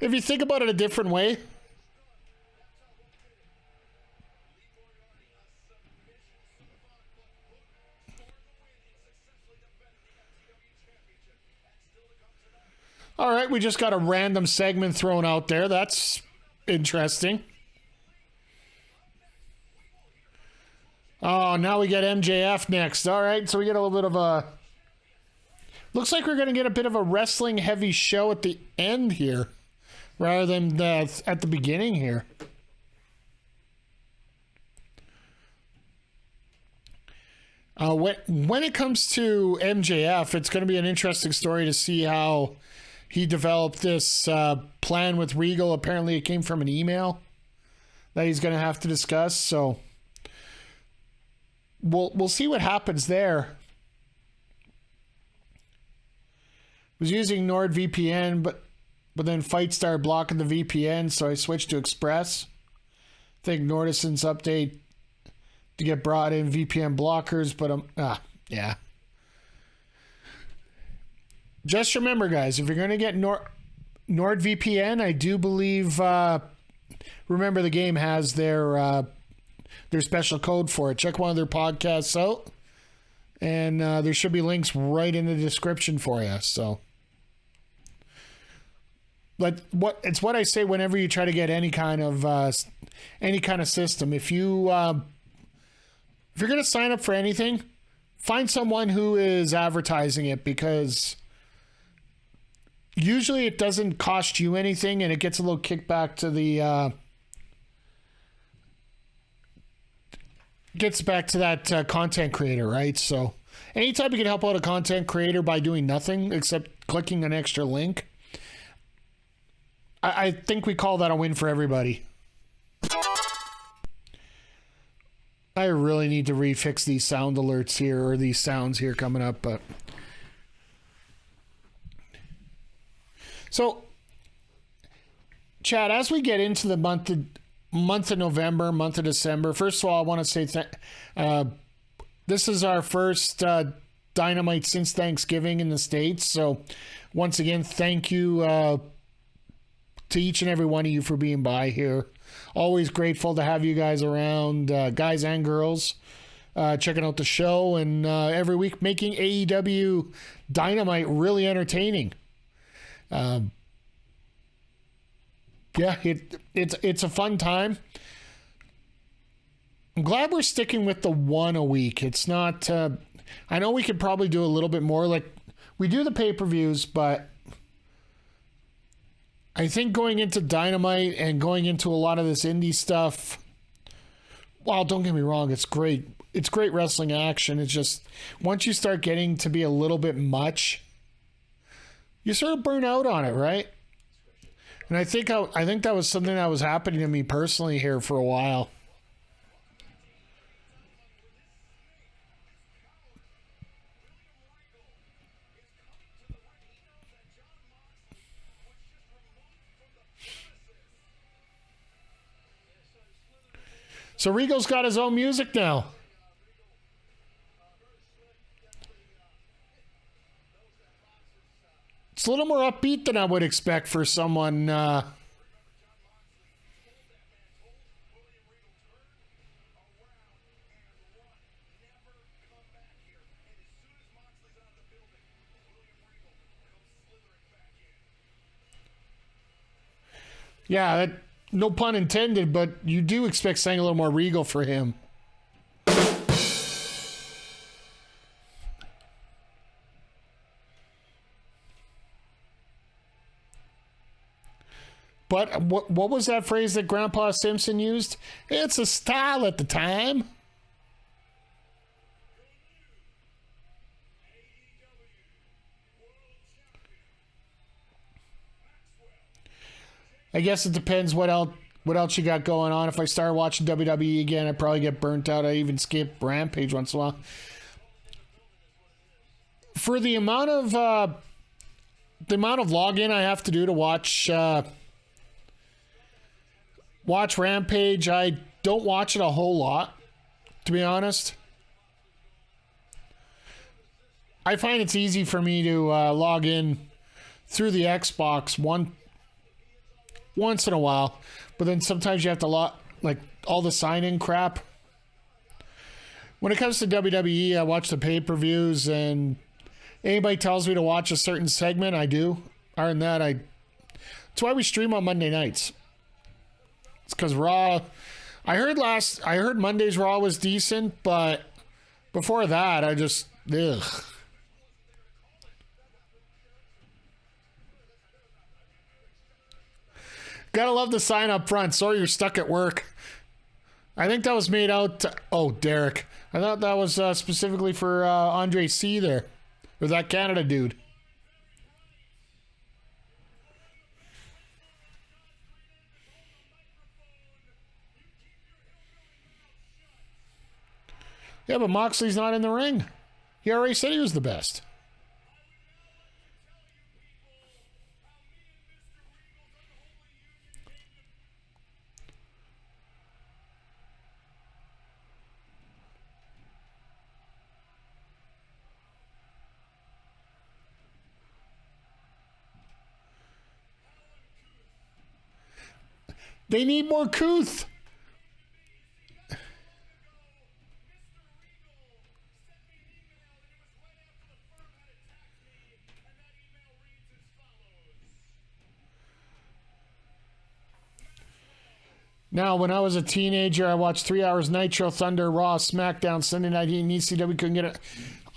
S2: If you think about it a different way. All right, we just got a random segment thrown out there. That's interesting. Oh, now we get MJF next. All right, so we get a little bit of a... Looks like we're going to get a bit of a wrestling-heavy show at the end here, rather than at the beginning here. When it comes to MJF, it's going to be an interesting story to see how he developed this plan with Regal. Apparently, it came from an email that he's going to have to discuss. So we'll see what happens there. Was using NordVPN, but then Fight started blocking the VPN, so I switched to Express. I think Nordison's update to get brought in VPN blockers, but yeah. Just remember, guys, if you're going to get NordVPN, I do believe, remember the game has their special code for it. Check one of their podcasts out, and there should be links right in the description for you. So, but it's what I say whenever you try to get any kind of system. If you're going to sign up for anything, find someone who is advertising it, because usually it doesn't cost you anything, and it gets a little kickback to the gets back to that content creator, right? So anytime you can help out a content creator by doing nothing except clicking an extra link, I think we call that a win for everybody. I really need to refix these sound alerts here, or these sounds here coming up, but so, Chad, as we get into the month of November, month of December, first of all, I want to say this is our first Dynamite since Thanksgiving in the States. So, once again, thank you to each and every one of you for being by here. Always grateful to have you guys around, guys and girls, checking out the show, and every week making AEW Dynamite really entertaining. Yeah, it's a fun time. I'm glad we're sticking with the one a week. It's not. I know we could probably do a little bit more. Like we do the pay-per-views, but I think going into Dynamite and going into a lot of this indie stuff. Well, don't get me wrong, it's great. It's great wrestling action. It's just once you start getting to be a little bit much, you sort of burn out on it, right? And I think that was something that was happening to me personally here for a while. So Regal's got his own music now. It's a little more upbeat than I would expect for someone. Yeah, no pun intended, but you do expect something a little more regal for him. But what was that phrase that Grandpa Simpson used? It's a style at the time. I guess it depends what else you got going on. If I start watching WWE again, I probably get burnt out. I even skip Rampage once in a while. For the amount of login I have to do to watch Rampage, I don't watch it a whole lot, to be honest. I find it's easy for me to log in through the Xbox once in a while, but then sometimes you have to log like all the sign-in crap. When it comes to WWE, I watch the pay-per-views, and anybody tells me to watch a certain segment, I do. Other than that, that's why we stream on Monday nights. It's because Raw. I heard Monday's Raw was decent, but before that, I just ugh. Gotta love the sign up front. Sorry you're stuck at work. I think that was made out. Derek. I thought that was specifically for Andre C. there, or that Canada dude. Yeah, but Moxley's not in the ring. He already said he was the best. They need more Kuth. Now, when I was a teenager, I watched 3 hours Nitro, Thunder, Raw, SmackDown, Sunday Night Heat, and ECW. Couldn't get it.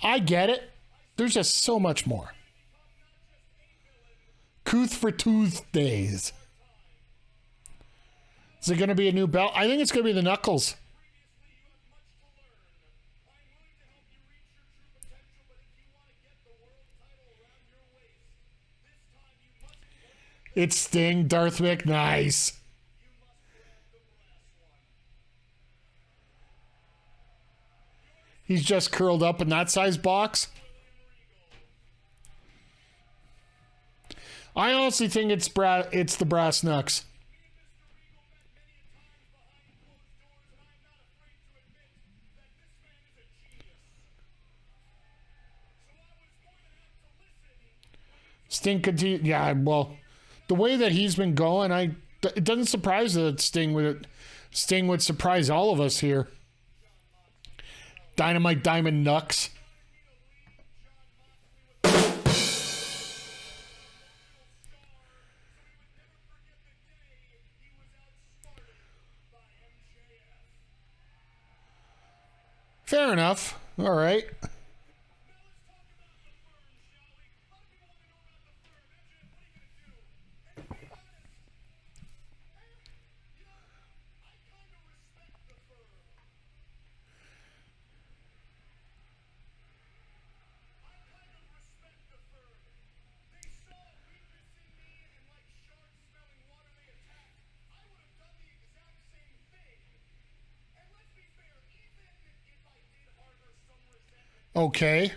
S2: I get it. There's just so much more. Kuth for Tuesdays. Is it going to be a new belt? I think it's going to be the Knuckles. It's Sting, Darth Mick, nice. He's just curled up in that size box. I honestly think it's the Brass Knucks. Sting continue. Yeah, well, the way that he's been going, it doesn't surprise that Sting would surprise all of us here. Dynamite Diamond Knucks. Fair enough. All right. Okay.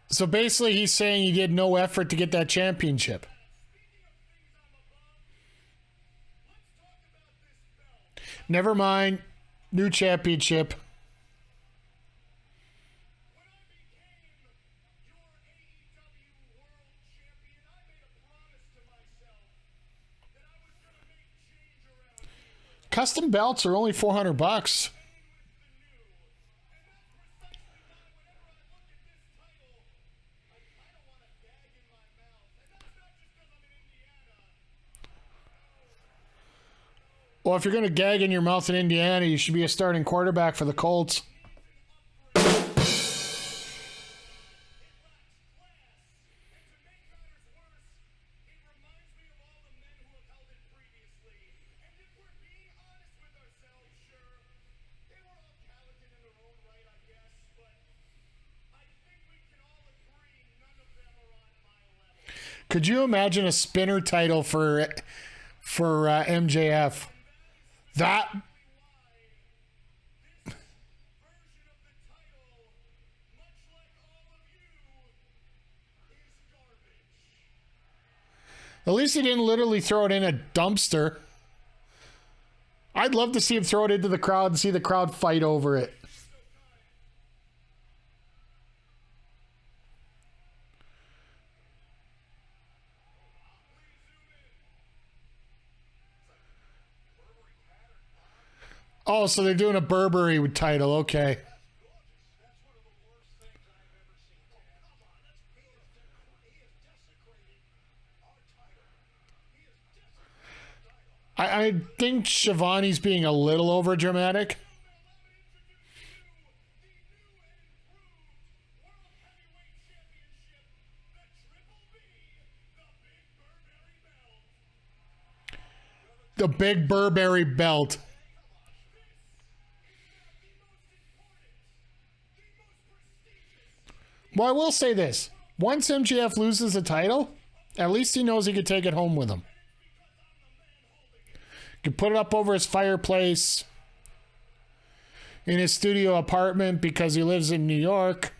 S2: So basically, he's saying he did no effort to get that championship. Never mind. New championship. Custom belts are only $400. Well, if you're going to gag in your mouth in Indiana, you should be a starting quarterback for the Colts. Could you imagine a spinner title for MJF? That at least he didn't literally throw it in a dumpster. I'd love to see him throw it into the crowd and see the crowd fight over it. Oh, so they're doing a Burberry title. Okay. I think Shivani's being a little over dramatic. The big Burberry belt. Well, I will say this. Once MJF loses the title, at least he knows he can take it home with him. He can put it up over his fireplace in his studio apartment because he lives in New York.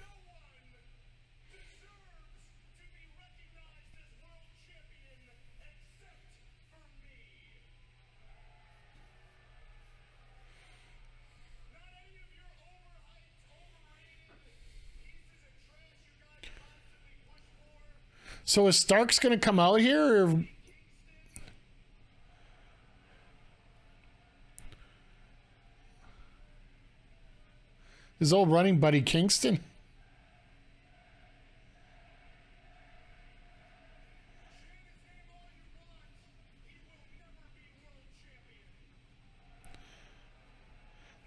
S2: So is Starks going to come out here? Or... his old running buddy Kingston?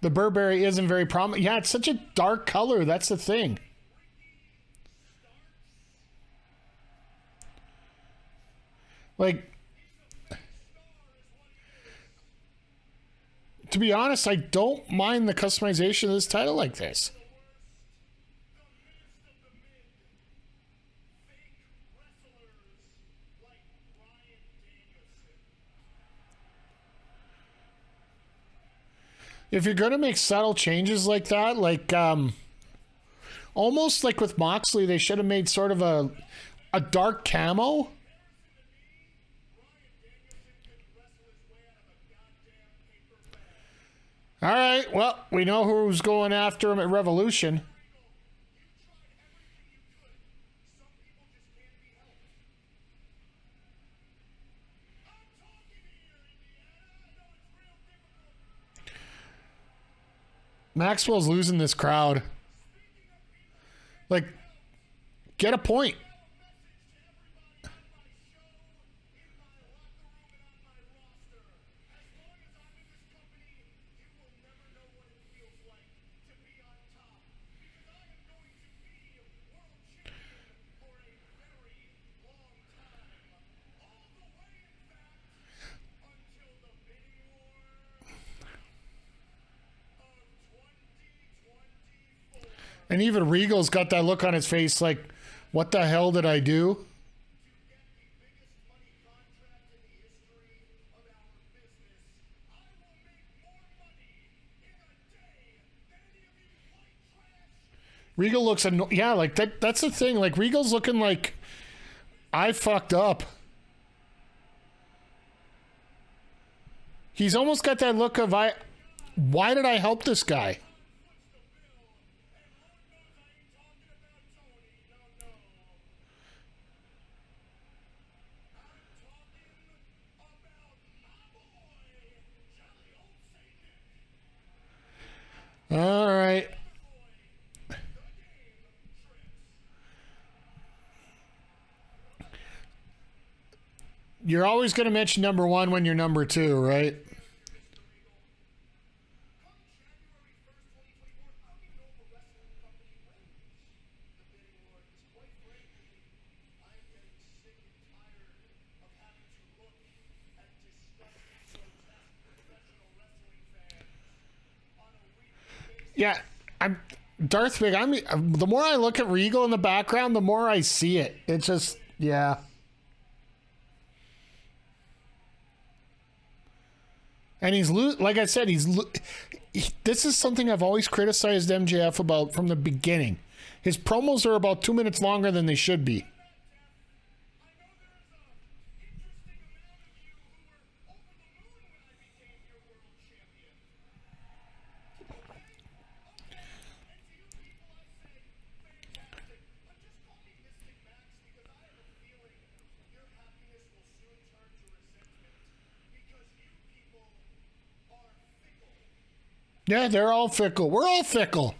S2: The Burberry isn't very prominent. Yeah, it's such a dark color. That's the thing. Like, to be honest, I don't mind the customization of this title like this. If you're going to make subtle changes like that, like almost like with Moxley, they should have made sort of a dark camo. All right, well, we know who's going after him at Revolution. Maxwell's losing this crowd. Like, get a point. And even Regal's got that look on his face like, what the hell did I do? Regal looks yeah, like that's the thing. Like Regal's looking like I fucked up. He's almost got that look of why did I help this guy? All right. You're always going to mention number one when you're number two, right? Yeah, I'm Darth Vader. The more I look at Regal in the background, the more I see it. It's just, yeah. And like I said, this is something I've always criticized MJF about from the beginning. His promos are about 2 minutes longer than they should be. Yeah, they're all fickle. We're all fickle.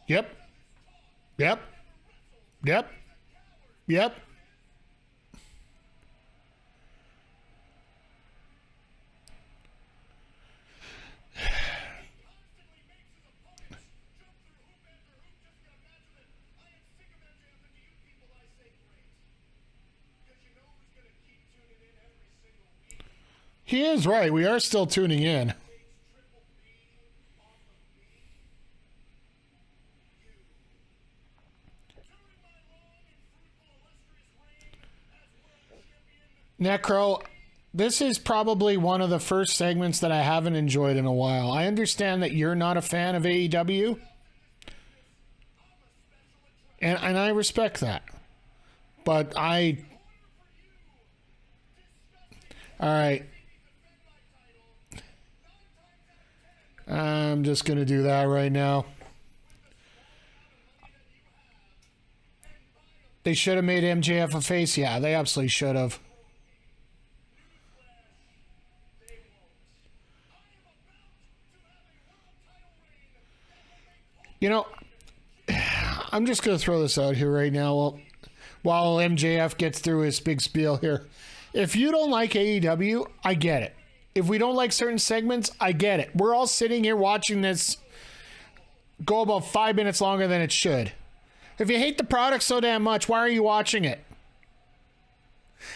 S2: Yep. Yep. Yep. Yep. He is right. We are still tuning in. Necro, this is probably one of the first segments that I haven't enjoyed in a while. I understand that you're not a fan of AEW. And I respect that. But all right. I'm just going to do that right now. They should have made MJF a face. Yeah, they absolutely should have. You know, I'm just going to throw this out here right now while MJF gets through his big spiel here. If you don't like AEW, I get it. If we don't like certain segments, I get it. We're all sitting here watching this go about 5 minutes longer than it should. If you hate the product so damn much, why are you watching it?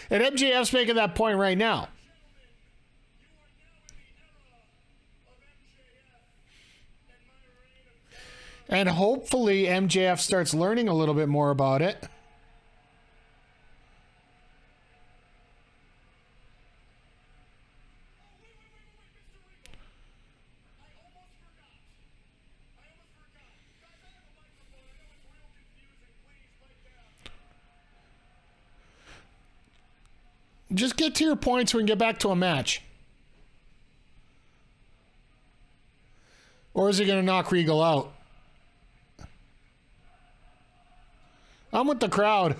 S2: And MJF's making that point right now. And hopefully MJF starts learning a little bit more about it. Just get to your point so we can get back to a match. Or is he going to knock Regal out? I'm with the crowd.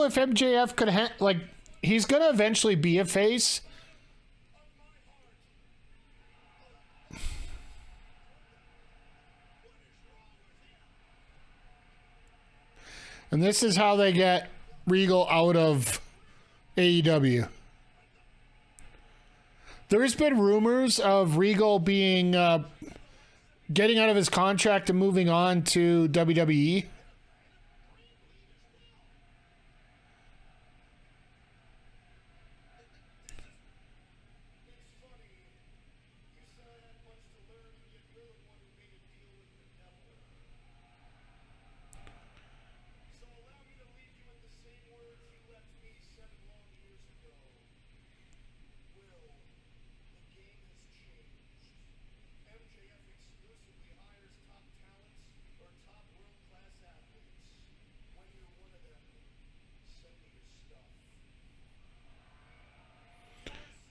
S2: if MJF could he's gonna eventually be a face. And this is how they get Regal out of AEW. There's been rumors of Regal being getting out of his contract and moving on to WWE.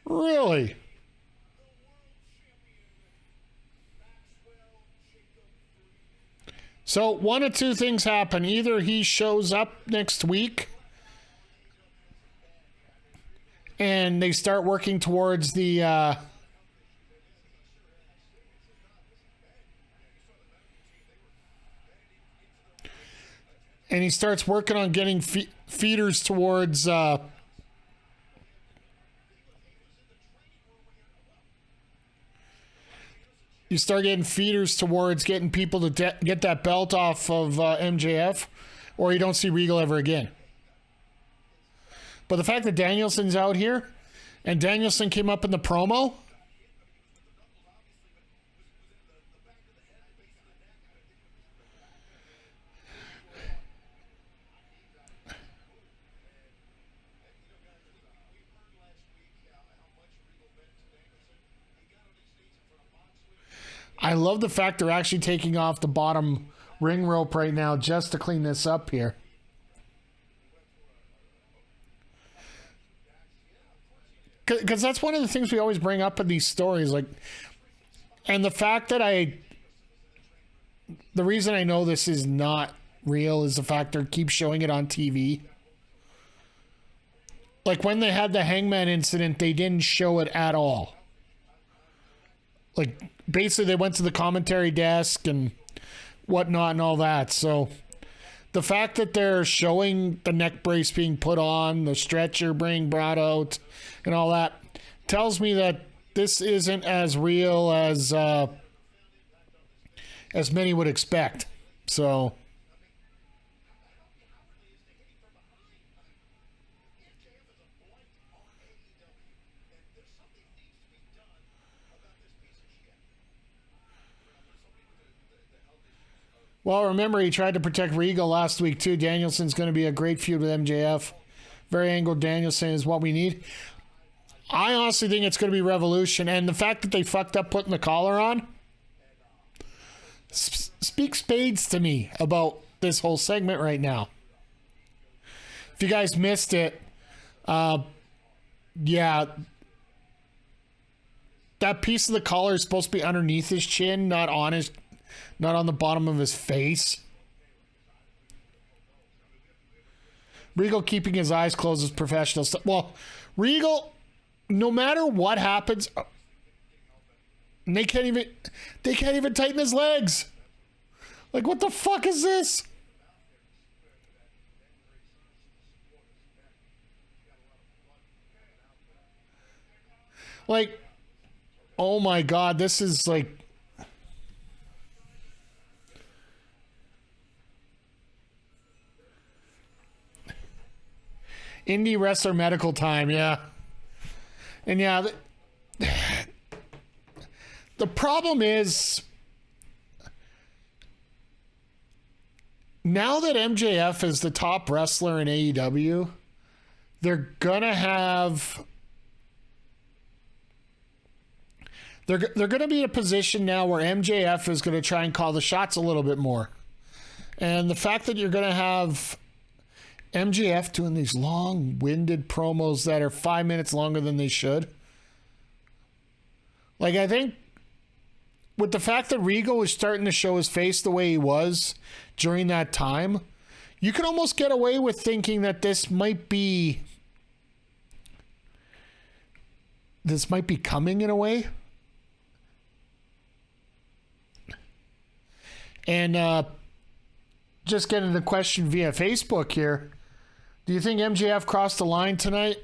S2: Really? So one of two things happen. Either he shows up next week and they start working towards the and he starts working on getting feeders towards you start getting feeders towards getting people to get that belt off of MJF, or you don't see Regal ever again. But the fact that Danielson's out here, and Danielson came up in the promo, I love the fact they're actually taking off the bottom ring rope right now just to clean this up here. Because that's one of the things we always bring up in these stories. And the fact that the reason I know this is not real is the fact they keep showing it on TV. Like when they had the Hangman incident, they didn't show it at all. Like, basically, they went to the commentary desk and whatnot and all that. So, the fact that they're showing the neck brace being put on, the stretcher being brought out, and all that, tells me that this isn't as real as many would expect. So, well, remember, he tried to protect Regal last week, too. Danielson's going to be a great feud with MJF. Very angled Danielson is what we need. I honestly think it's going to be Revolution. And the fact that they fucked up putting the collar on speaks spades to me about this whole segment right now. If you guys missed it, yeah, that piece of the collar is supposed to be underneath his chin, not on the bottom of his face. Regal keeping his eyes closed is professional stuff. Well, Regal, no matter what happens, they can't even tighten his legs. Like, what the fuck is this? Like, oh my God, this is like, indie wrestler medical time, yeah. And yeah, the problem is, now that MJF is the top wrestler in AEW, they're gonna be in a position now where MJF is gonna try and call the shots a little bit more. And the fact that you're gonna have MJF doing these long-winded promos that are 5 minutes longer than they should. Like, I think with the fact that Regal was starting to show his face the way he was during that time, You can almost get away with thinking that this might be coming in a way. And just getting the question via Facebook here. Do you think MJF crossed the line tonight?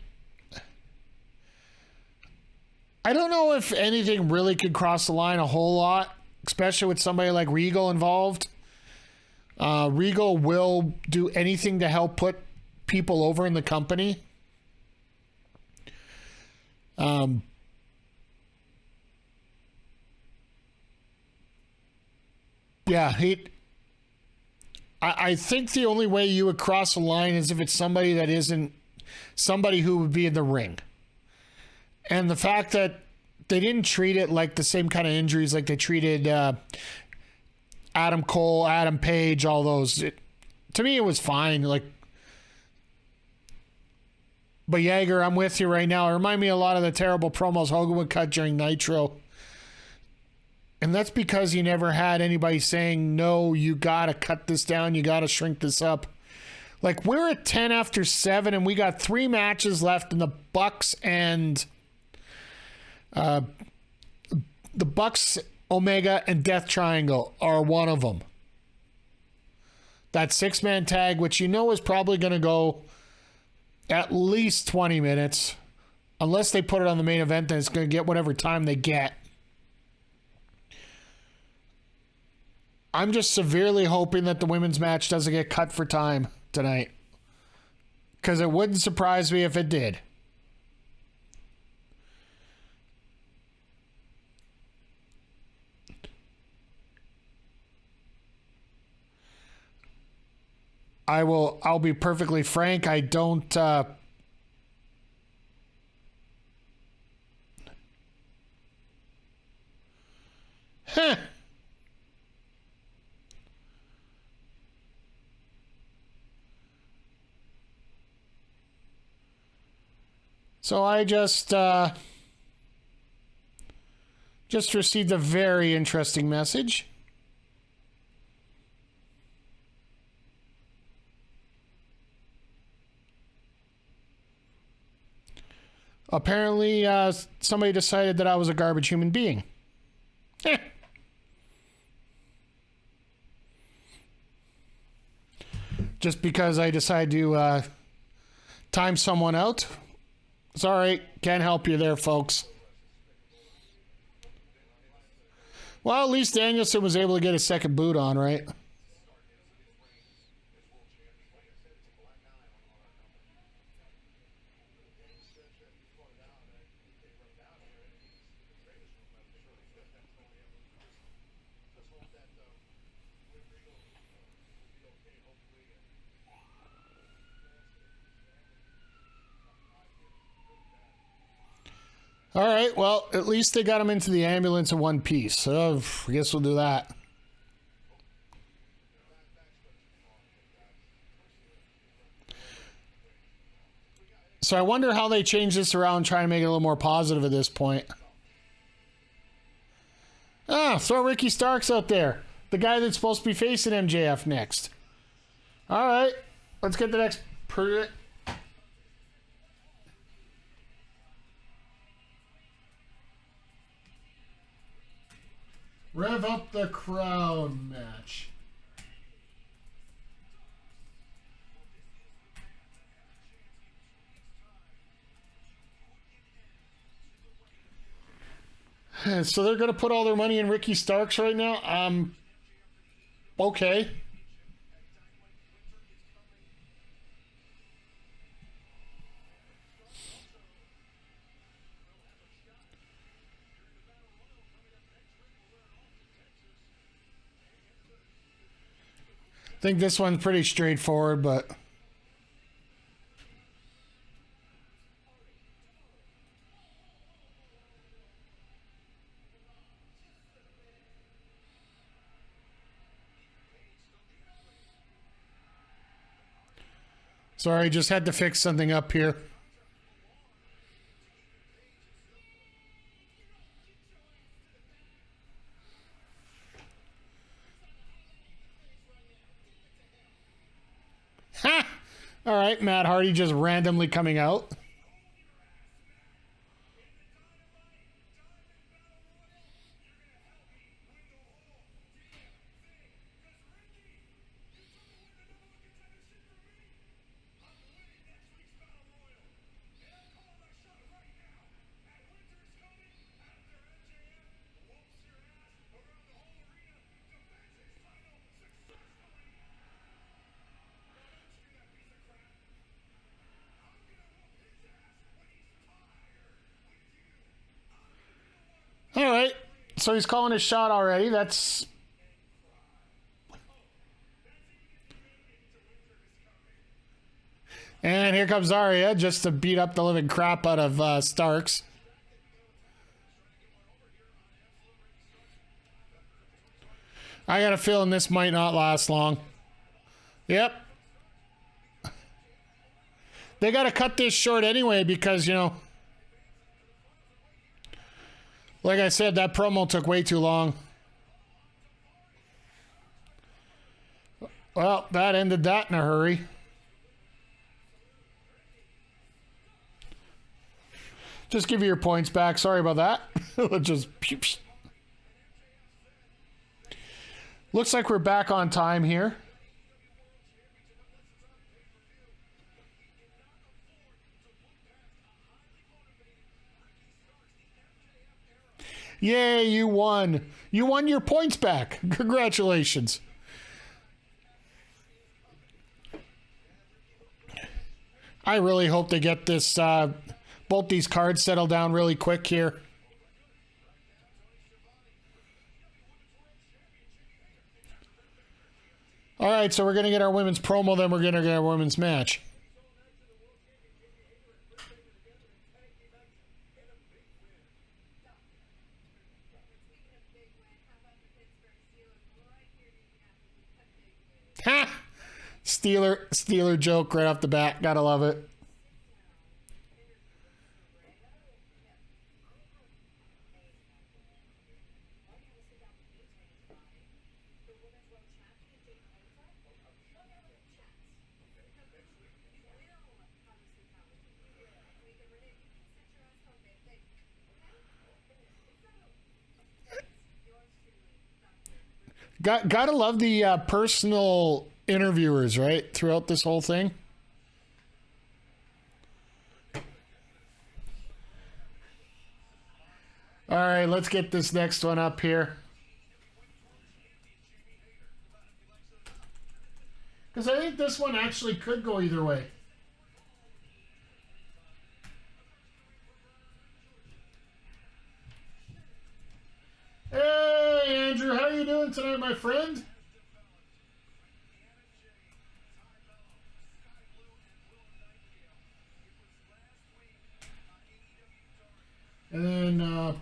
S2: I don't know if anything really could cross the line a whole lot, especially with somebody like Regal involved. Regal will do anything to help put people over in the company. Yeah, I think the only way you would cross the line is if it's somebody that isn't somebody who would be in the ring. And the fact that they didn't treat it like the same kind of injuries like they treated Adam Cole, Adam Page, all those. To me, it was fine. But Yager, I'm with you right now. It reminded me a lot of the terrible promos Hogan would cut during Nitro. And that's because you never had anybody saying, no, you got to cut this down. You got to shrink this up. Like, we're at 10 after 7, and we got 3 matches left in the Bucks and the Bucks, Omega, and Death Triangle are one of them. That 6-man tag, which you know is probably going to go at least 20 minutes. Unless they put it on the main event, then it's going to get whatever time they get. I'm just severely hoping that the women's match doesn't get cut for time tonight. Because it wouldn't surprise me if it did. I'll be perfectly frank. I don't, So I just received a very interesting message. Apparently, somebody decided that I was a garbage human being. Just because I decided to time someone out. Sorry, can't help you there, folks. Well, at least Danielson was able to get a second boot on, right? All right, well, at least they got him into the ambulance in one piece. So I guess we'll do that. So I wonder how they change this around, trying to make it a little more positive at this point. Throw Ricky Starks out there. The guy that's supposed to be facing MJF next. All right, let's get the next... Rev up the crown match. So they're going to put all their money in Ricky Starks right now? Okay. I think this one's pretty straightforward, but... Sorry, just had to fix something up here. All right, Matt Hardy just randomly coming out. All right, so he's calling his shot already. That's... And here comes Ariya just to beat up the living crap out of Starks. I got a feeling this might not last long. Yep. They got to cut this short anyway because, you know, like I said, that promo took way too long. Well, that ended that in a hurry. Just give you your points back. Sorry about that. Let's just... Looks like we're back on time here. Yay, you won. You won your points back. Congratulations. I really hope they get this, both these cards settled down really quick here. All right, so we're going to get our women's promo, then we're going to get our women's match. Ha! Steeler joke right off the bat. Gotta love it. Gotta love the personal interviewers, right? Throughout this whole thing. All right, let's get this next one up here. Because I think this one actually could go either way. Hey, Andrew, how are you doing tonight, my friend? And then,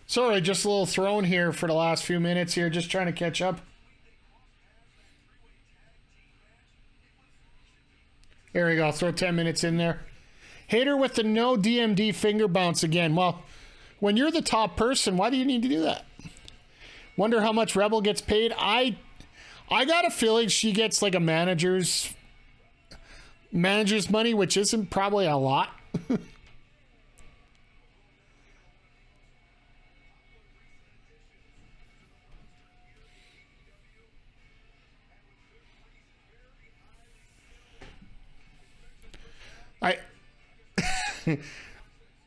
S2: sorry, just a little thrown here for the last few minutes here, just trying to catch up. There we go, throw 10 minutes in there. Hater with the no DMD finger bounce again. Well, when you're the top person, why do you need to do that? Wonder how much Rebel gets paid. I got a feeling she gets like a manager's money, which isn't probably a lot.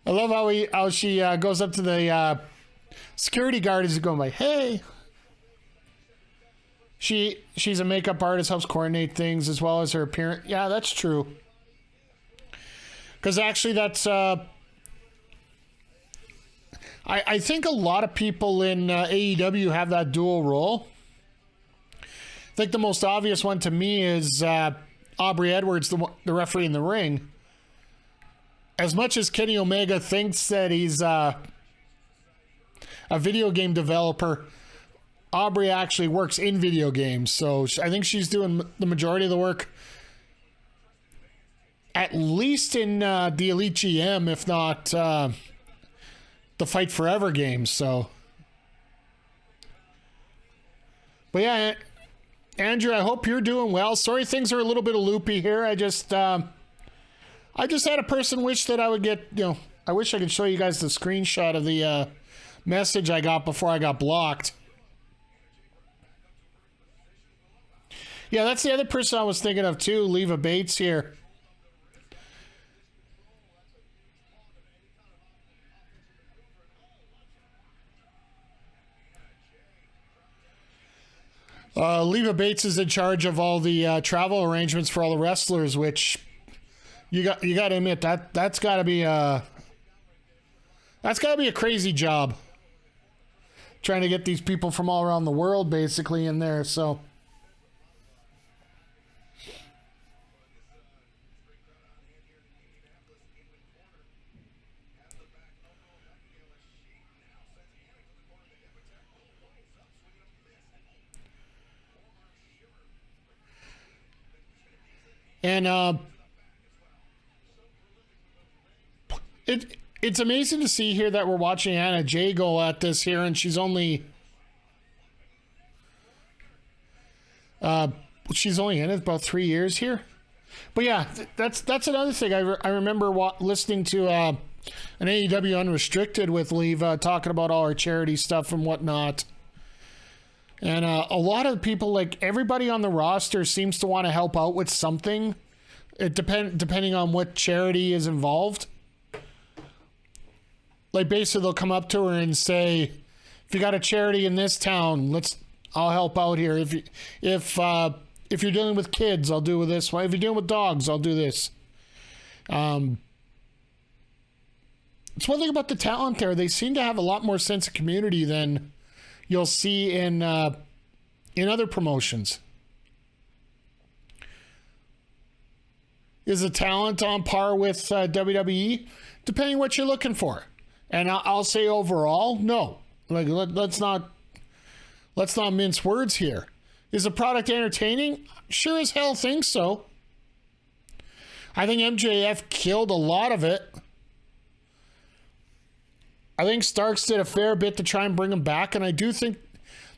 S2: I love how she goes up to the security guard as going like, hey. She's a makeup artist, helps coordinate things as well as her appearance. Yeah, that's true. Because actually that's... I think a lot of people in AEW have that dual role. I think the most obvious one to me is Aubrey Edwards, the referee in the ring. As much as Kenny Omega thinks that he's a video game developer, Aubrey actually works in video games. So I think she's doing the majority of the work, at least in the Elite GM, if not the Fight Forever games. So, but yeah, Andrew, I hope you're doing well. Sorry, things are a little bit loopy here. I just had a person wish that I would get, I wish I could show you guys the screenshot of the message I got before I got blocked. Yeah, that's the other person I was thinking of too, Leva Bates here. Leva Bates is in charge of all the travel arrangements for all the wrestlers, which you got to admit that's got to be a crazy job. Trying to get these people from all around the world basically in there, so. And it's amazing to see here that we're watching Anna Jay go at this here, and she's only in it about 3 years here. But yeah, that's another thing. I remember listening to an AEW Unrestricted with Leva talking about all our charity stuff and whatnot. And a lot of people, like everybody on the roster, seems to want to help out with something. It depending on what charity is involved. Like basically, they'll come up to her and say, "If you got a charity in this town, I'll help out here. If you're dealing with kids, I'll do this. If you're dealing with dogs, I'll do this." It's one thing about the talent there; they seem to have a lot more sense of community than you'll see in other promotions. Is the talent on par with WWE? Depending what you're looking for. And I'll say overall, no. Like let's not mince words here. Is the product entertaining? Sure as hell think so. I think MJF killed a lot of it. I think Starks did a fair bit to try and bring him back, and I do think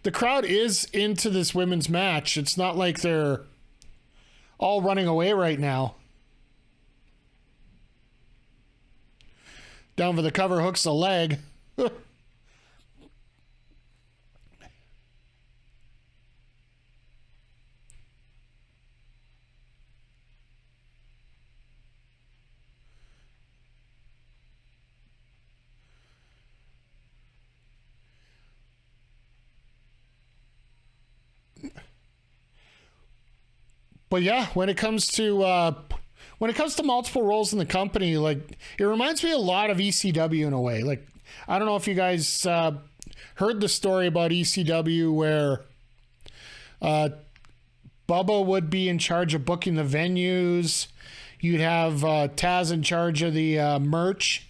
S2: the crowd is into this women's match. It's not like they're all running away right now. Down for the cover, hooks the leg. But yeah, when it comes to multiple roles in the company, like it reminds me a lot of ECW in a way. Like I don't know if you guys heard the story about ECW where Bubba would be in charge of booking the venues. You'd have Taz in charge of the merch.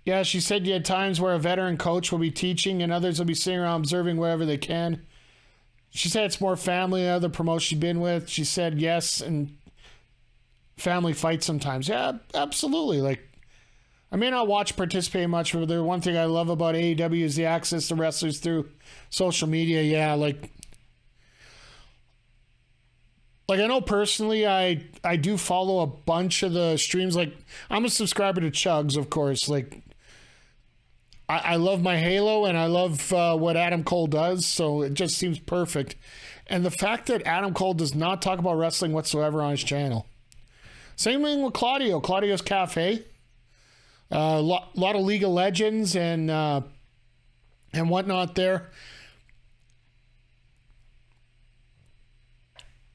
S2: Yeah, she said you had times where a veteran coach will be teaching and others will be sitting around observing wherever they can. She said it's more family than other promotions she's been with. She said yes, and family fights sometimes. Yeah, absolutely. Like, I may not participate much, but the one thing I love about AEW is the access to wrestlers through social media. Yeah, like I know personally, I do follow a bunch of the streams. Like, I'm a subscriber to Chugs, of course. Like, I love my Halo, and I love what Adam Cole does, so it just seems perfect. And the fact that Adam Cole does not talk about wrestling whatsoever on his channel. Same thing with Claudio. Claudio's Cafe. A lot of League of Legends and whatnot there.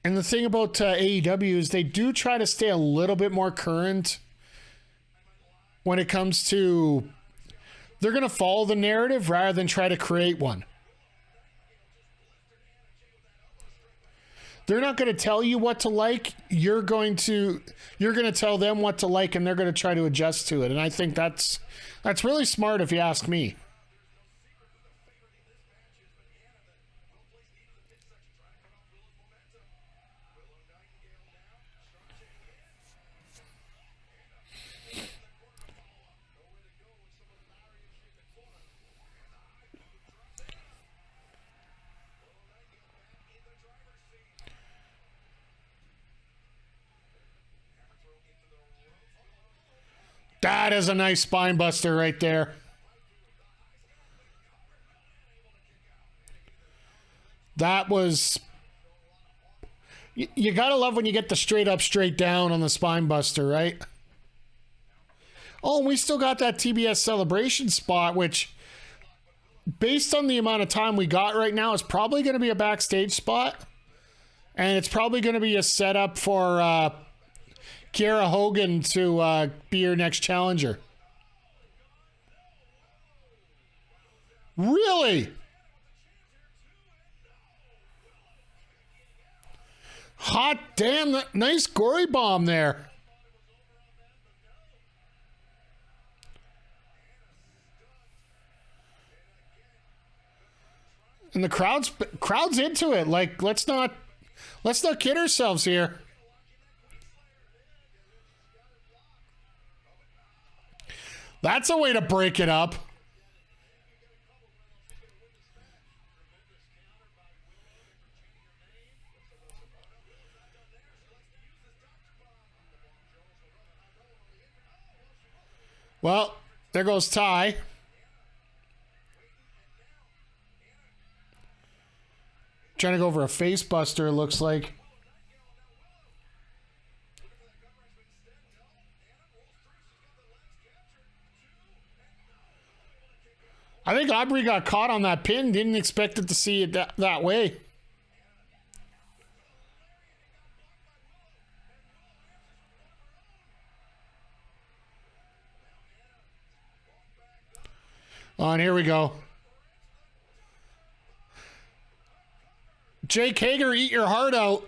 S2: And the thing about AEW is they do try to stay a little bit more current when it comes to... They're going to follow the narrative rather than try to create one. They're not going to tell you what to like. You're going to tell them what to like, and they're going to try to adjust to it. And I think that's really smart if you ask me. That is a nice spine buster right there. That was... You gotta love when you get the straight up, straight down on the spine buster, right? Oh, and we still got that TBS celebration spot, which, based on the amount of time we got right now, is probably going to be a backstage spot. And it's probably going to be a setup for Kiera Hogan to be your next challenger. Really? Hot damn, nice gory bomb there. And the crowd's into it. Like, let's not kid ourselves here. That's a way to break it up. Well, there goes Ty. Trying to go over a face buster, it looks like. I think Aubrey got caught on that pin. Didn't expect it to see it that way. Oh, and here we go. Jake Hager, eat your heart out.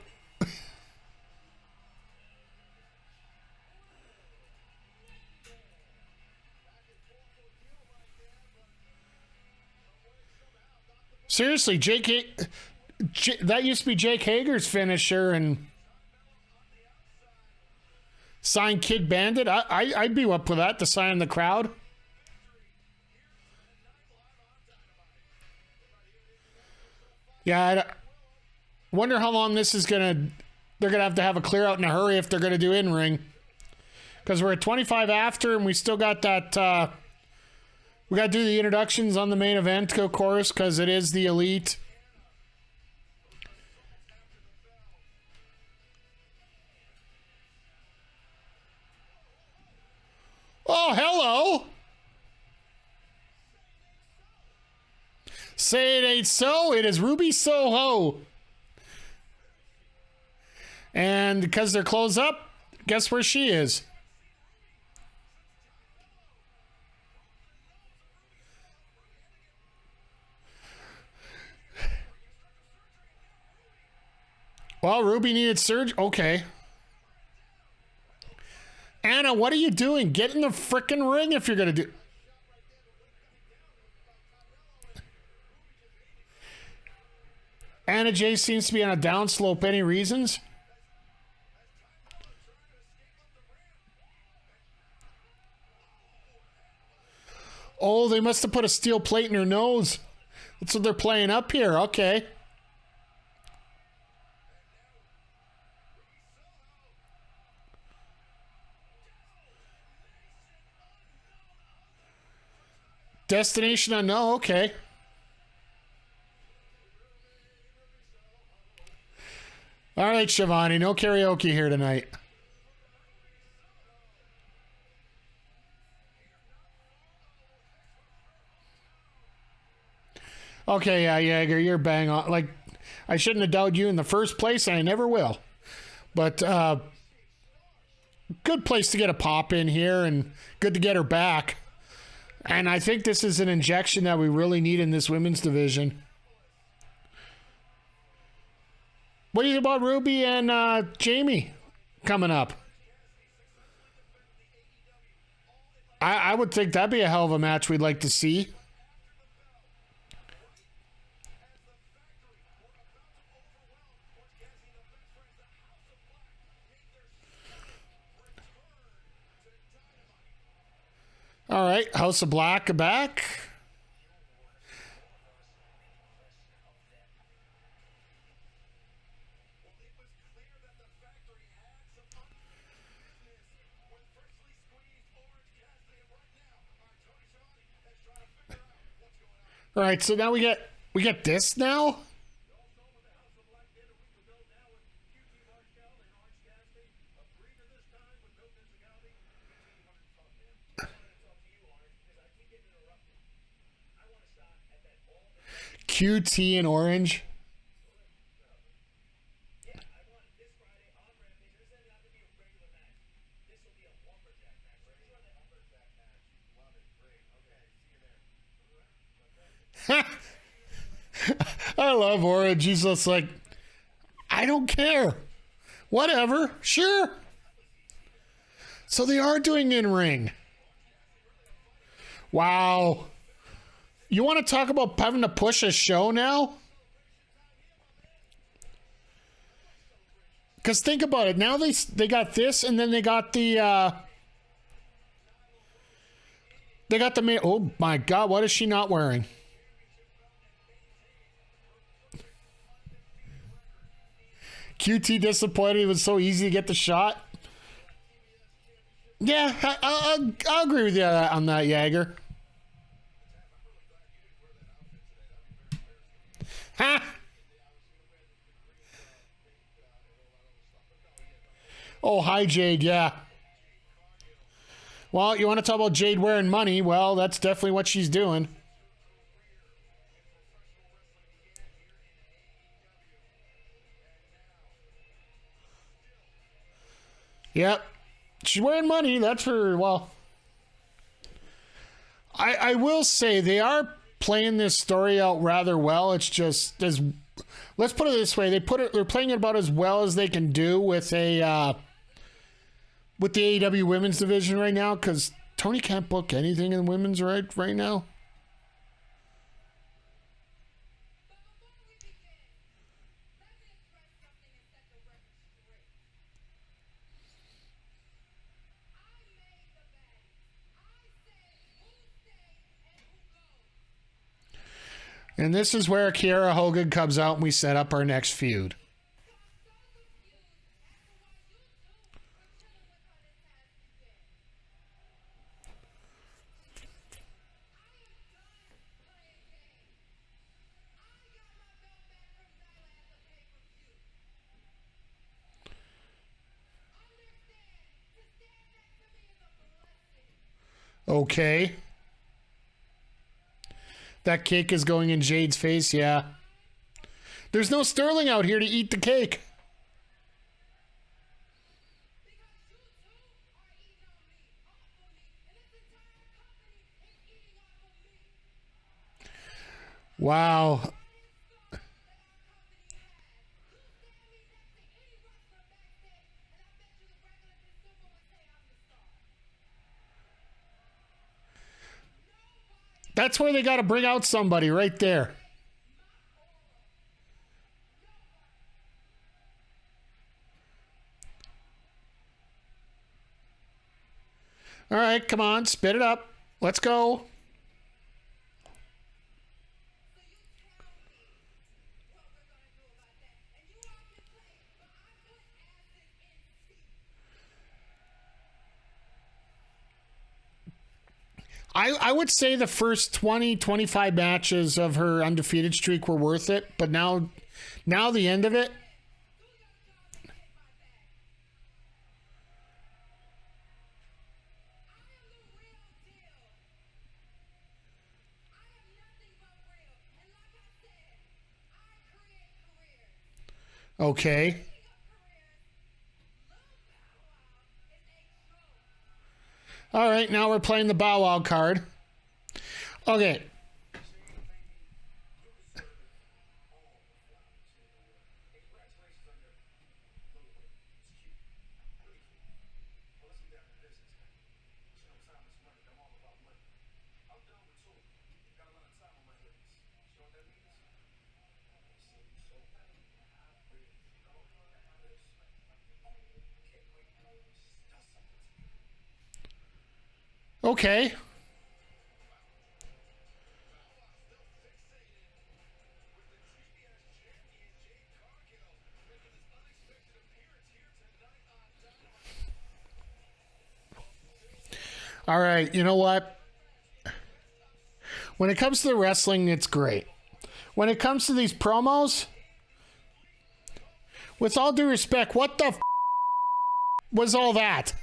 S2: Seriously, that used to be Jake Hager's finisher, and sign Kid Bandit. I'd be up with that to sign the crowd. Yeah, I wonder how long this is gonna. They're gonna have a clear out in a hurry if they're gonna do in ring, because we're at 25 after, and we still got that. We got to do the introductions on the main event, of course, because it is the Elite. Oh, hello. Say it ain't so. It is Ruby Soho. And because they're closed up, guess where she is? Well, Ruby needed surgery. Okay. Anna, what are you doing? Get in the frickin' ring if you're going to do... Anna Jay seems to be on a downslope. Any reasons? Oh, they must have put a steel plate in her nose. That's what they're playing up here. Okay. Destination unknown. Okay. All right, Shivani. No karaoke here tonight. Okay, yeah, Jaeger, you're bang on. Like, I shouldn't have doubted you in the first place, and I never will. But, good place to get a pop in here, and good to get her back. And I think this is an injection that we really need in this women's division. What do you think about Ruby and Jamie coming up? I would think that'd be a hell of a match we'd like to see. All right, House of Black back. All right, so now we get this now. QT and Orange. I love Orange. He's just like, I don't care. Whatever. Sure. So they are doing in-ring. Wow. You want to talk about having to push a show now? Because think about it. Now they got this, and then they got the main. Oh my God! What is she not wearing? QT disappointed. It was so easy to get the shot. Yeah, I'll agree with you on that, Jagger. Ha! Oh, hi, Jade. Yeah. Well, you want to talk about Jade wearing money? Well, that's definitely what she's doing. Yep. She's wearing money. That's her. Well, I will say they are playing this story out rather well. It's just as, let's put it this way, they're playing it about as well as they can do with with the AEW women's division right now, because Tony can't book anything in women's right now. And this is where Kiera Hogan comes out and we set up our next feud. Okay. That cake is going in Jade's face, yeah. There's no Sterling out here to eat the cake. Wow. That's where they got to bring out somebody right there. All right, come on, spit it up. Let's go. I would say the first 20, 25 matches of her undefeated streak were worth it, but now the end of it. Okay. All right, now we're playing the Bow Wow card. Okay. Okay. All right, you know what? When it comes to the wrestling, it's great. When it comes to these promos, with all due respect, what the was all that?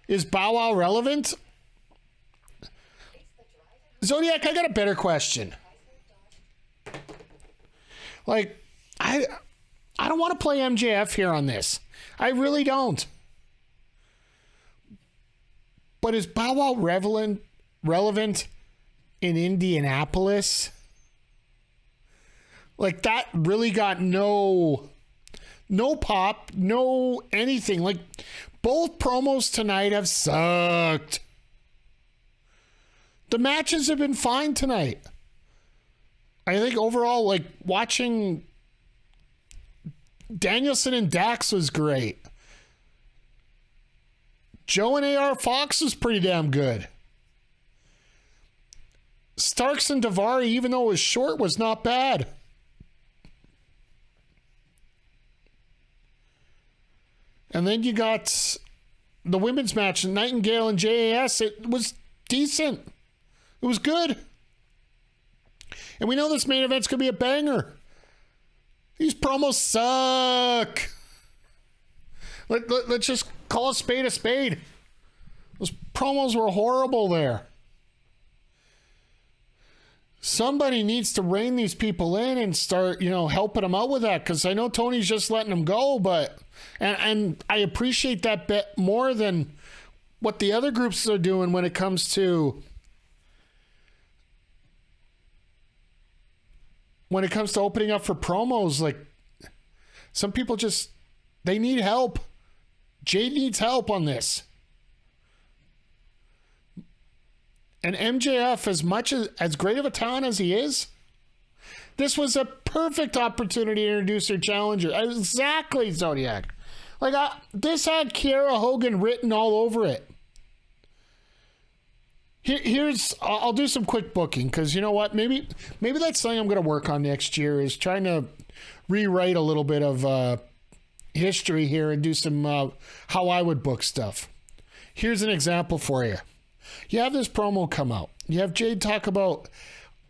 S2: Is Bow Wow relevant? Zodiac, I got a better question. Like, I don't want to play MJF here on this. I really don't. But is Bow Wow relevant in Indianapolis? Like, that really got no pop, no anything. Like, both promos tonight have sucked. The matches have been fine tonight. I think overall, like, watching Danielson and Dax was great. Joe and AR Fox was pretty damn good. Starks and Davari, even though it was short, was not bad. And then you got the women's match, Nightengale and J.A.S. It was decent. It was good. And we know this main event's going to be a banger. These promos suck. Let's just call a spade a spade. Those promos were horrible there. Somebody needs to rein these people in and start, helping them out with that, because I know Tony's just letting them go, but and I appreciate that bit more than what the other groups are doing when it comes to opening up for promos. Like, some people they need help. Jade needs help on this. And MJF, as great of a talent as he is, this was a perfect opportunity to introduce her challenger. Exactly, Zodiac. Like, this had Kiera Hogan written all over it. I'll do some quick booking, because you know what? Maybe that's something I'm going to work on next year, is trying to rewrite a little bit of history here and do some how I would book stuff. Here's an example for you. You have this promo come out. You have Jade talk about,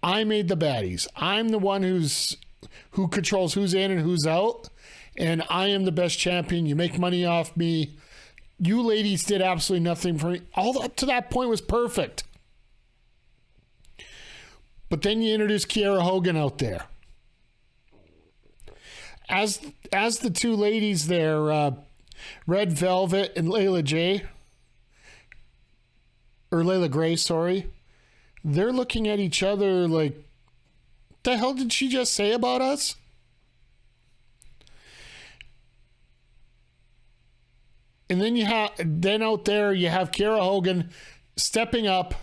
S2: I made the baddies. I'm the one who controls who's in and who's out, and I am the best champion. You make money off me. You ladies did absolutely nothing for me. All up to that point was perfect. But then you introduce Kiera Hogan out there. As the two ladies there, Red Velvet and Layla Gray, sorry. They're looking at each other like, the hell did she just say about us? And then out there you have Kiera Hogan stepping up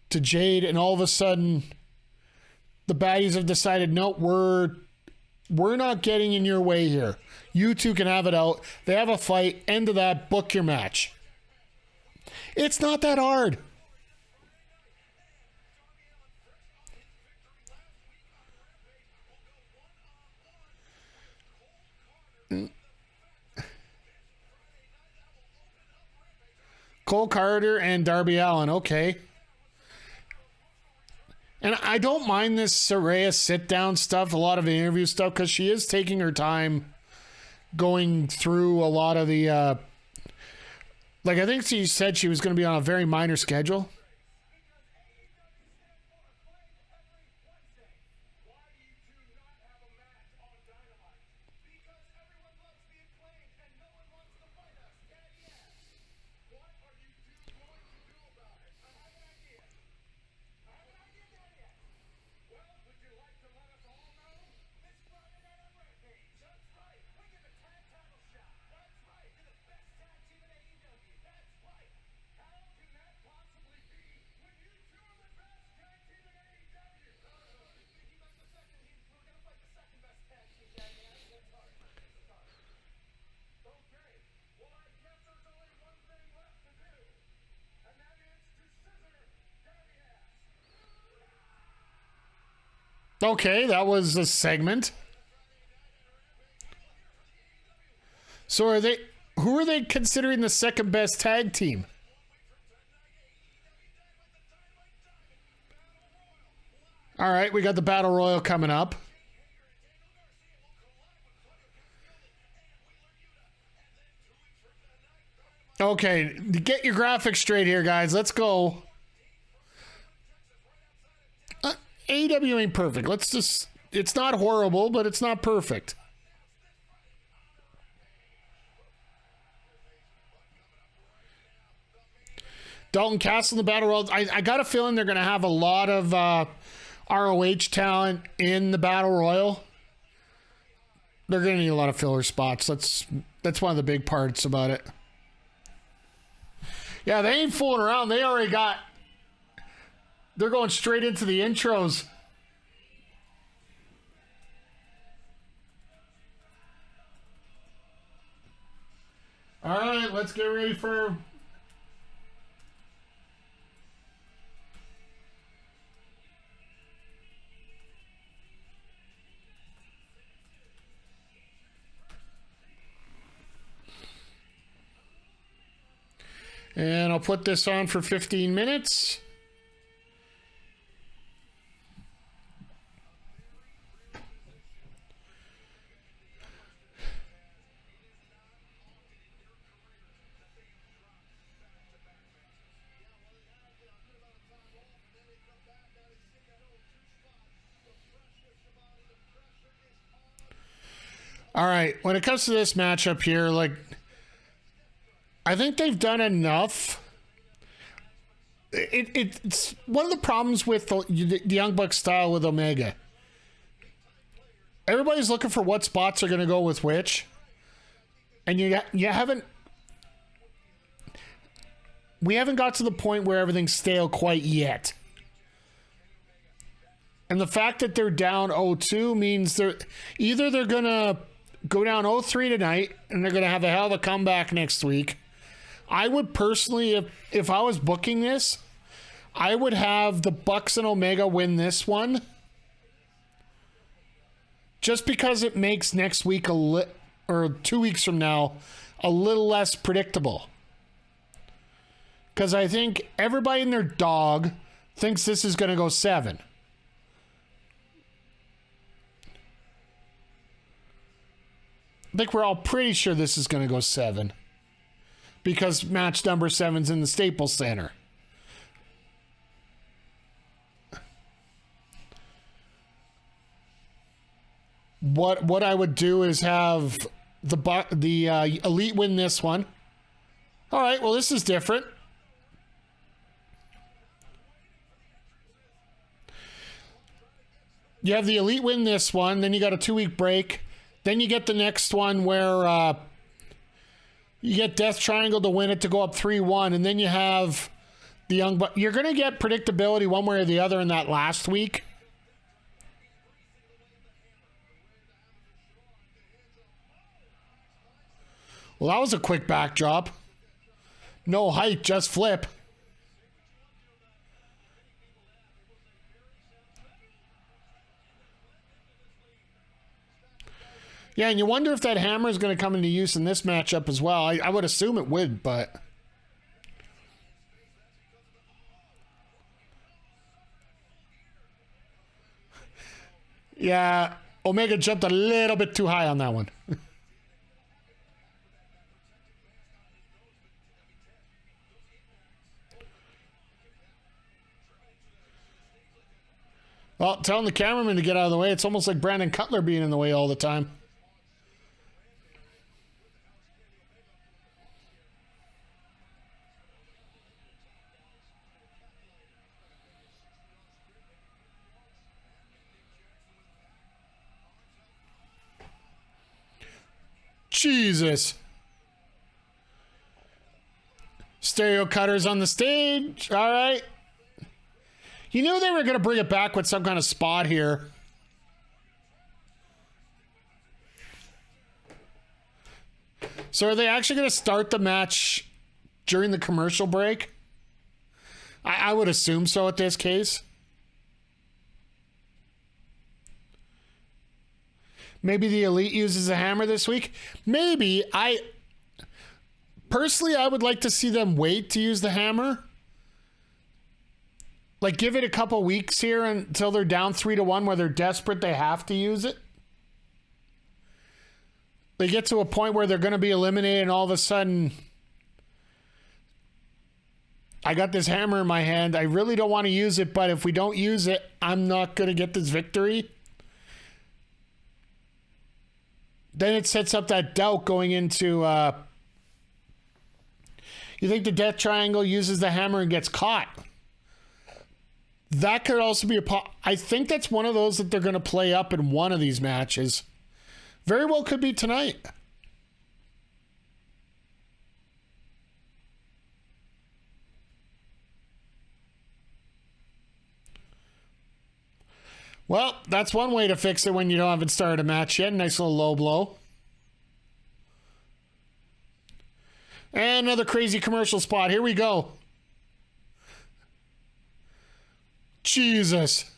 S2: to Jade, and all of a sudden the baddies have decided, no, we're not getting in your way here. You two can have it out. They have a fight. End of that. Book your match. It's not that hard. Cole Carter and Darby Allin. Okay. And I don't mind this Saraya sit-down stuff, a lot of the interview stuff, because she is taking her time going through a lot of the... I think she said she was going to be on a very minor schedule. Okay, that was a segment. So who are they considering the second best tag team? All right, we got the Battle Royal coming up. Okay, get your graphics straight here, guys. Let's go. AEW ain't perfect. Let's just... It's not horrible, but it's not perfect. Dalton Castle in the Battle Royal. I got a feeling they're going to have a lot of ROH talent in the Battle Royal. They're going to need a lot of filler spots. That's one of the big parts about it. Yeah, they ain't fooling around. They already got... They're going straight into the intros. All right, let's get ready for... And I'll put this on for 15 minutes. All right, when it comes to this matchup here, like, I think they've done enough. It's one of the problems with the Young Bucks style with Omega. Everybody's looking for what spots are going to go with which. And you haven't... We haven't got to the point where everything's stale quite yet. And the fact that they're down 0-2 means they're going to go down 0-3 tonight, and they're going to have a hell of a comeback next week. I would personally, if I was booking this, I would have the Bucks and Omega win this one. Just because it makes next week or 2 weeks from now a little less predictable. Because I think everybody and their dog thinks this is going to go 7. I think we're all pretty sure this is going to go 7. Because match number 7's in the Staples Center. What I would do is have the Elite win this one. All right, well, this is different. You have the Elite win this one, then you got a 2-week break. Then you get the next one where you get Death Triangle to win it to go up 3-1, and then you have the Young Bucks. You're going to get predictability one way or the other in that last week. Well, that was a quick backdrop. No height, just flip. Yeah, and you wonder if that hammer is going to come into use in this matchup as well. I would assume it would, but... Yeah, Omega jumped a little bit too high on that one. Well, telling the cameraman to get out of the way, it's almost like Brandon Cutler being in the way all the time. Jesus. Stereo cutters on the stage. All right. You knew they were going to bring it back with some kind of spot here. So are they actually going to start the match during the commercial break? I would assume so at this case. Maybe the Elite uses a hammer this week. Maybe. Personally, I would like to see them wait to use the hammer. Like, give it a couple weeks here until they're down 3-1 where they're desperate, they have to use it. They get to a point where they're going to be eliminated and all of a sudden, I got this hammer in my hand. I really don't want to use it, but if we don't use it, I'm not going to get this victory. Then it sets up that doubt going into, you think the Death Triangle uses the hammer and gets caught. That could also be I think that's one of those that they're going to play up in one of these matches. Very well could be tonight. Well, that's one way to fix it when you haven't started a match yet. Nice little low blow. And another crazy commercial spot. Here we go. Jesus.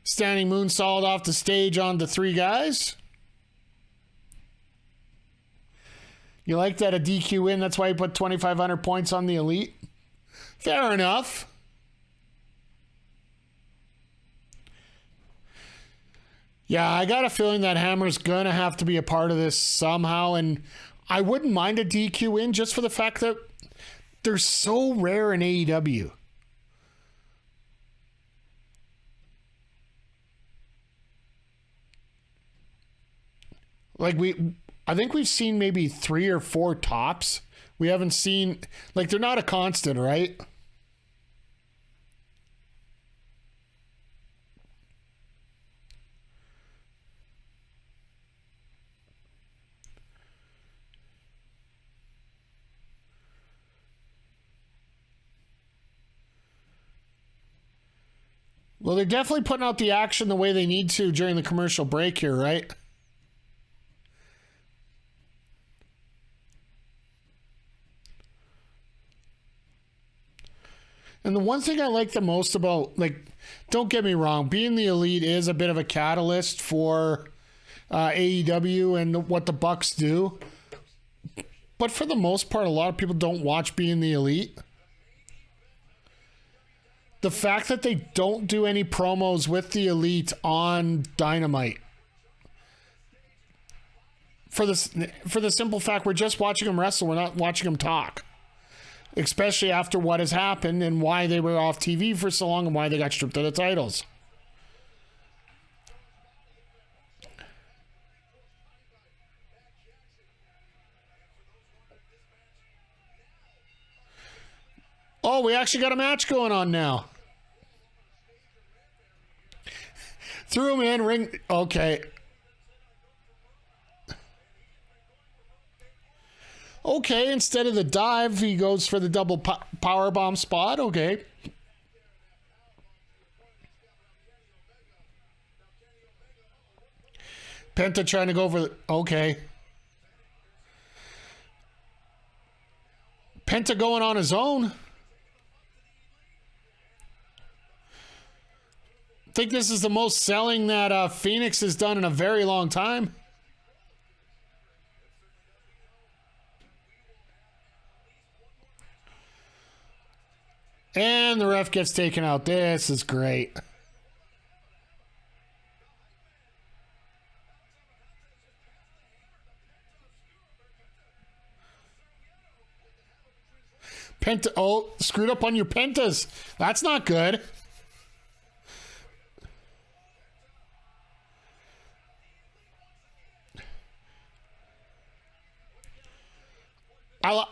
S2: Standing moonsault off the stage on the three guys. You like that a DQ win? That's why you put 2,500 points on the Elite? Fair enough. Yeah, I got a feeling that Hammer's going to have to be a part of this somehow, and I wouldn't mind a DQ win just for the fact that they're so rare in AEW. Like, I think we've seen maybe 3 or 4 tops. We haven't seen, like, they're not a constant, right? Well, they're definitely putting out the action the way they need to during the commercial break here, right? And the one thing I like the most about, like, don't get me wrong, being the Elite is a bit of a catalyst for AEW and what the Bucks do. But for the most part, a lot of people don't watch Being the Elite. The fact that they don't do any promos with the Elite on Dynamite. For the simple fact, we're just watching them wrestle. We're not watching them talk. Especially after what has happened and why they were off TV for so long and why they got stripped of the titles. Oh, we actually got a match going on now. Threw him in, ring. Okay. Okay, instead of the dive, he goes for the double powerbomb spot. Okay. Penta trying to go for the... Okay. Penta going on his own. I think this is the most selling that Phoenix has done in a very long time. And the ref gets taken out. This is great. Penta. Oh, screwed up on your pentas. That's not good.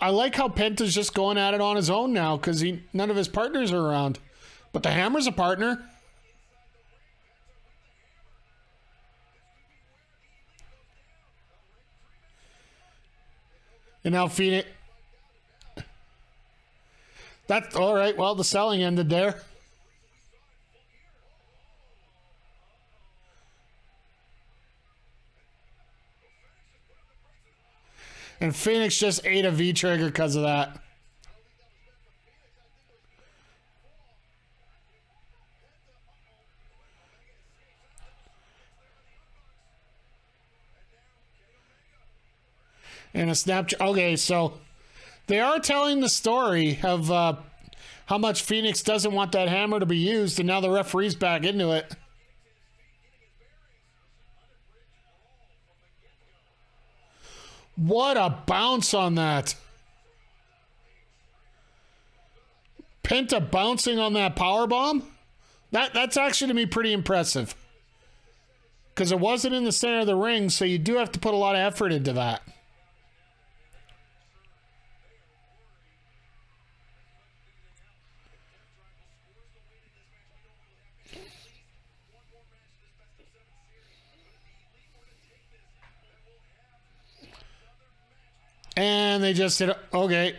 S2: I like how Penta's just going at it on his own now because none of his partners are around. But the Hammer's a partner. And now Phoenix. That's all right. Well, the selling ended there. And Phoenix just ate a V-trigger because of that. And a Snapchat. Okay, so they are telling the story of how much Phoenix doesn't want that hammer to be used, and now the referee's back into it. What a bounce on that. Penta bouncing on that powerbomb? That's actually, to me, pretty impressive. Because it wasn't in the center of the ring, so you do have to put a lot of effort into that. And they just said, okay.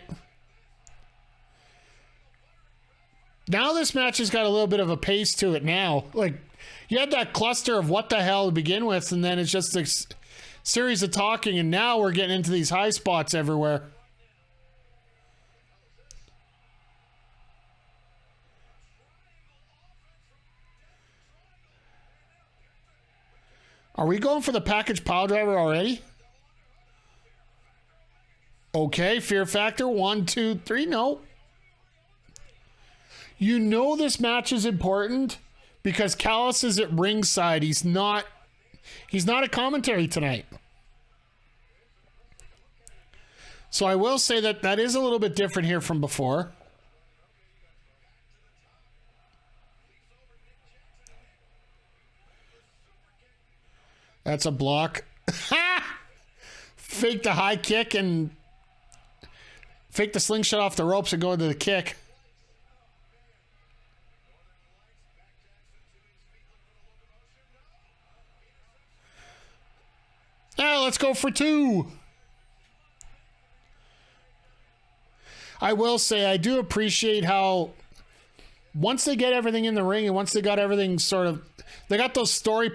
S2: Now this match has got a little bit of a pace to it now. Like, you had that cluster of what the hell to begin with, and then it's just a series of talking, and now we're getting into these high spots everywhere. Are we going for the package pile driver already? Okay, fear factor. 1, 2, 3. No. You know this match is important because Callis is at ringside. He's not a commentary tonight. So I will say that is a little bit different here from before. That's a block. Fake the high kick and fake the slingshot off the ropes and go into the kick. Now let's go for 2. I will say I do appreciate how once they get everything in the ring and once they got everything sort of, they got those story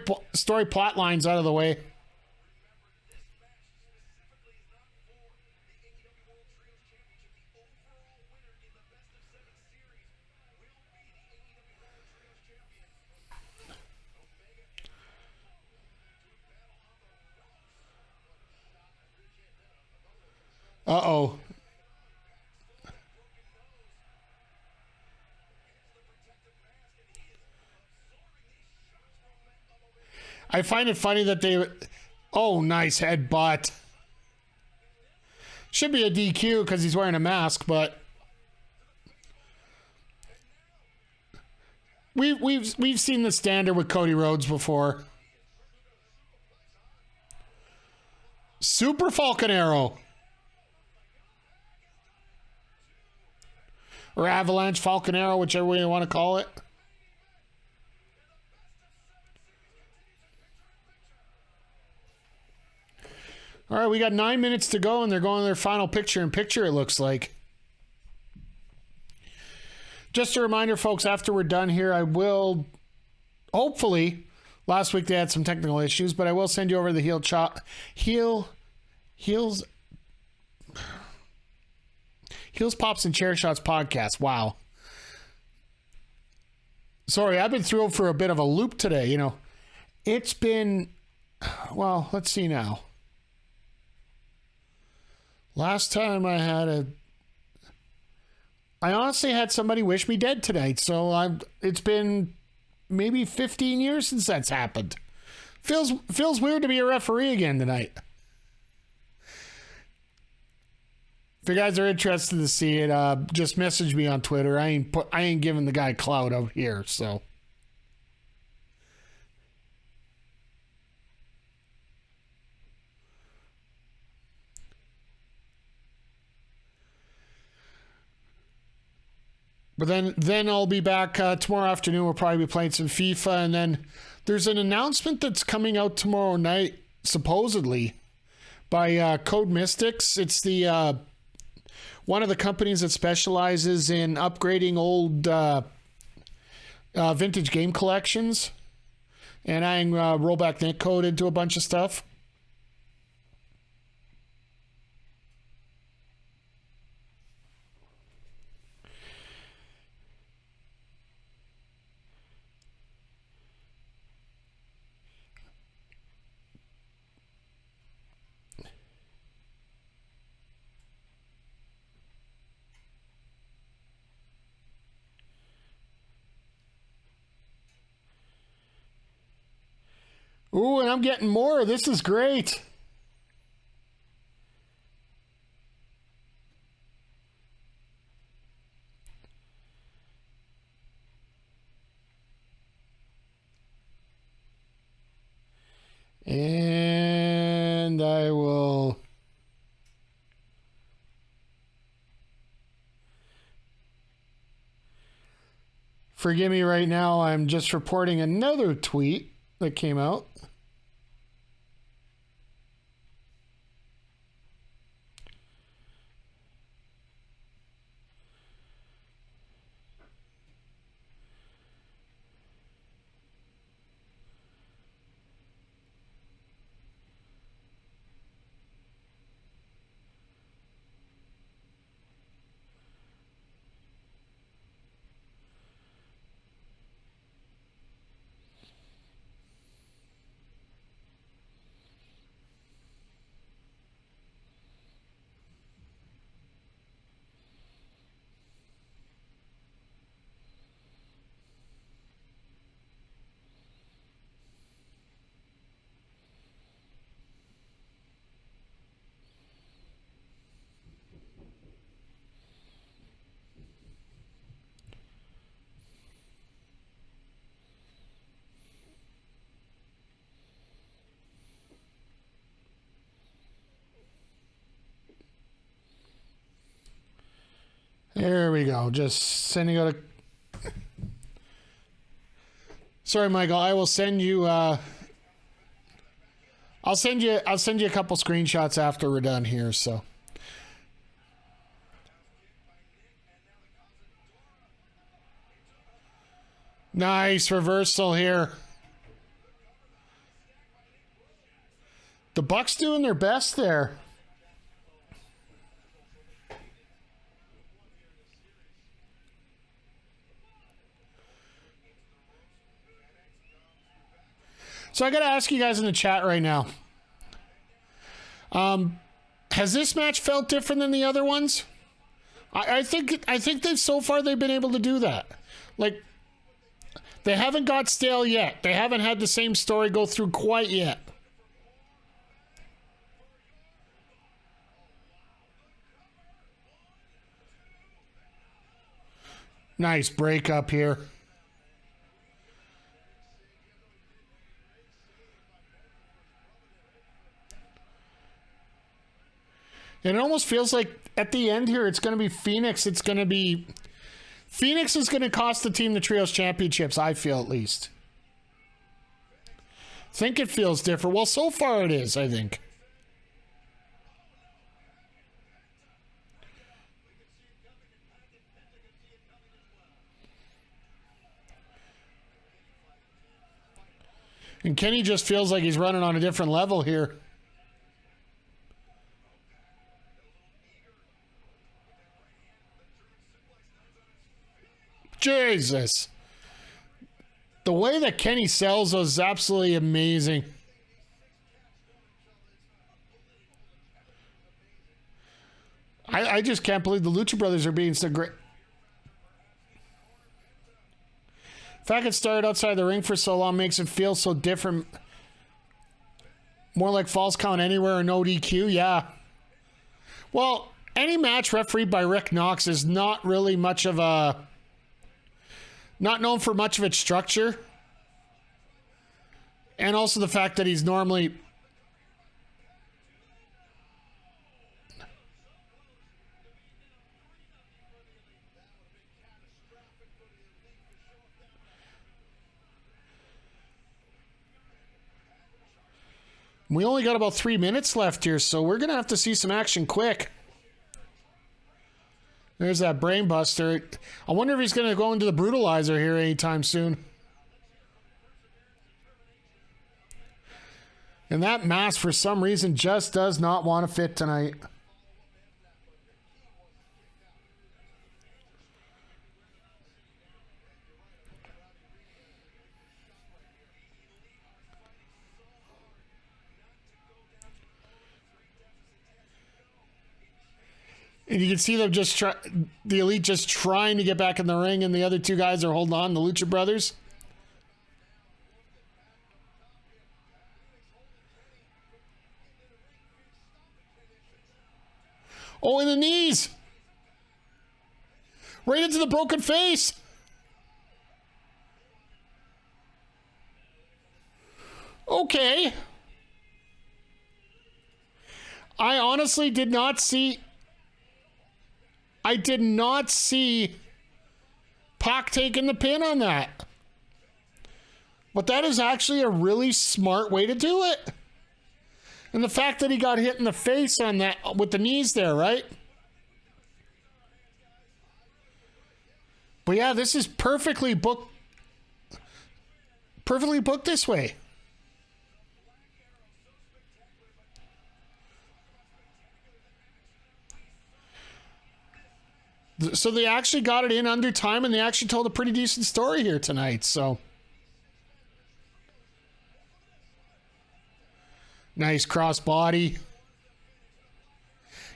S2: plot lines out of the way. Uh-oh. I find it funny that they... Oh, nice headbutt. Should be a DQ because he's wearing a mask, but... We've seen the standard with Cody Rhodes before. Super Falcon Arrow. Or Avalanche Falcon Arrow, whichever way you want to call it. All right, we got 9 minutes to go, and they're going to their final picture-in-picture, it looks like. Just a reminder, folks, after we're done here, I will, hopefully, last week they had some technical issues, but I will send you over the Heels, Pops, and Chair Shots podcast. Wow. Sorry, I've been through for a bit of a loop today, you know. It's been, well, let's see now. Last time I honestly had somebody wish me dead tonight, so it's been maybe 15 years since that's happened. Feels weird to be a referee again tonight. If you guys are interested to see it, just message me on Twitter. I ain't giving the guy clout out here, so. But then I'll be back tomorrow afternoon. We'll probably be playing some FIFA, and then there's an announcement that's coming out tomorrow night, supposedly, by Code Mystics. It's the one of the companies that specializes in upgrading old vintage game collections and adding rollback netcode into a bunch of stuff. Ooh, and I'm getting more. This is great. And I will... Forgive me right now, I'm just reporting another tweet that came out. There we go. Just sending out a... Sorry, Michael. I will send you... I'll send you a couple screenshots after we're done here. So. Nice reversal here. The Bucks doing their best there. So I got to ask you guys in the chat right now. Has this match felt different than the other ones? I think they've so far they've been able to do that. Like, they haven't got stale yet. They haven't had the same story go through quite yet. Nice break up here. And it almost feels like at the end here, it's going to be Phoenix. Phoenix is going to cost the team the Trios Championships, I feel at least. Think it feels different. Well, so far it is, I think. And Kenny just feels like he's running on a different level here. Jesus. The way that Kenny sells those is absolutely amazing. I just can't believe the Lucha Brothers are being so great. The fact it started outside the ring for so long makes it feel so different. More like Falls Count Anywhere or no DQ, yeah. Well, any match refereed by Rick Knox is not really much of a... Not known for much of its structure. And also the fact that he's normally... We only got about 3 minutes left here, so we're going to have to see some action quick. There's that brainbuster. I wonder if he's going to go into the brutalizer here anytime soon. And that mask, for some reason, just does not want to fit tonight. And you can see them just the Elite just trying to get back in the ring, and the other two guys are holding on, the Lucha Brothers. Oh, in the knees. Right into the broken face. Okay. I honestly did not see Pac taking the pin on that. But that is actually a really smart way to do it. And the fact that he got hit in the face on that with the knees there, right? But yeah, this is perfectly booked this way. So they actually got it in under time, and they actually told a pretty decent story here tonight. So nice cross body.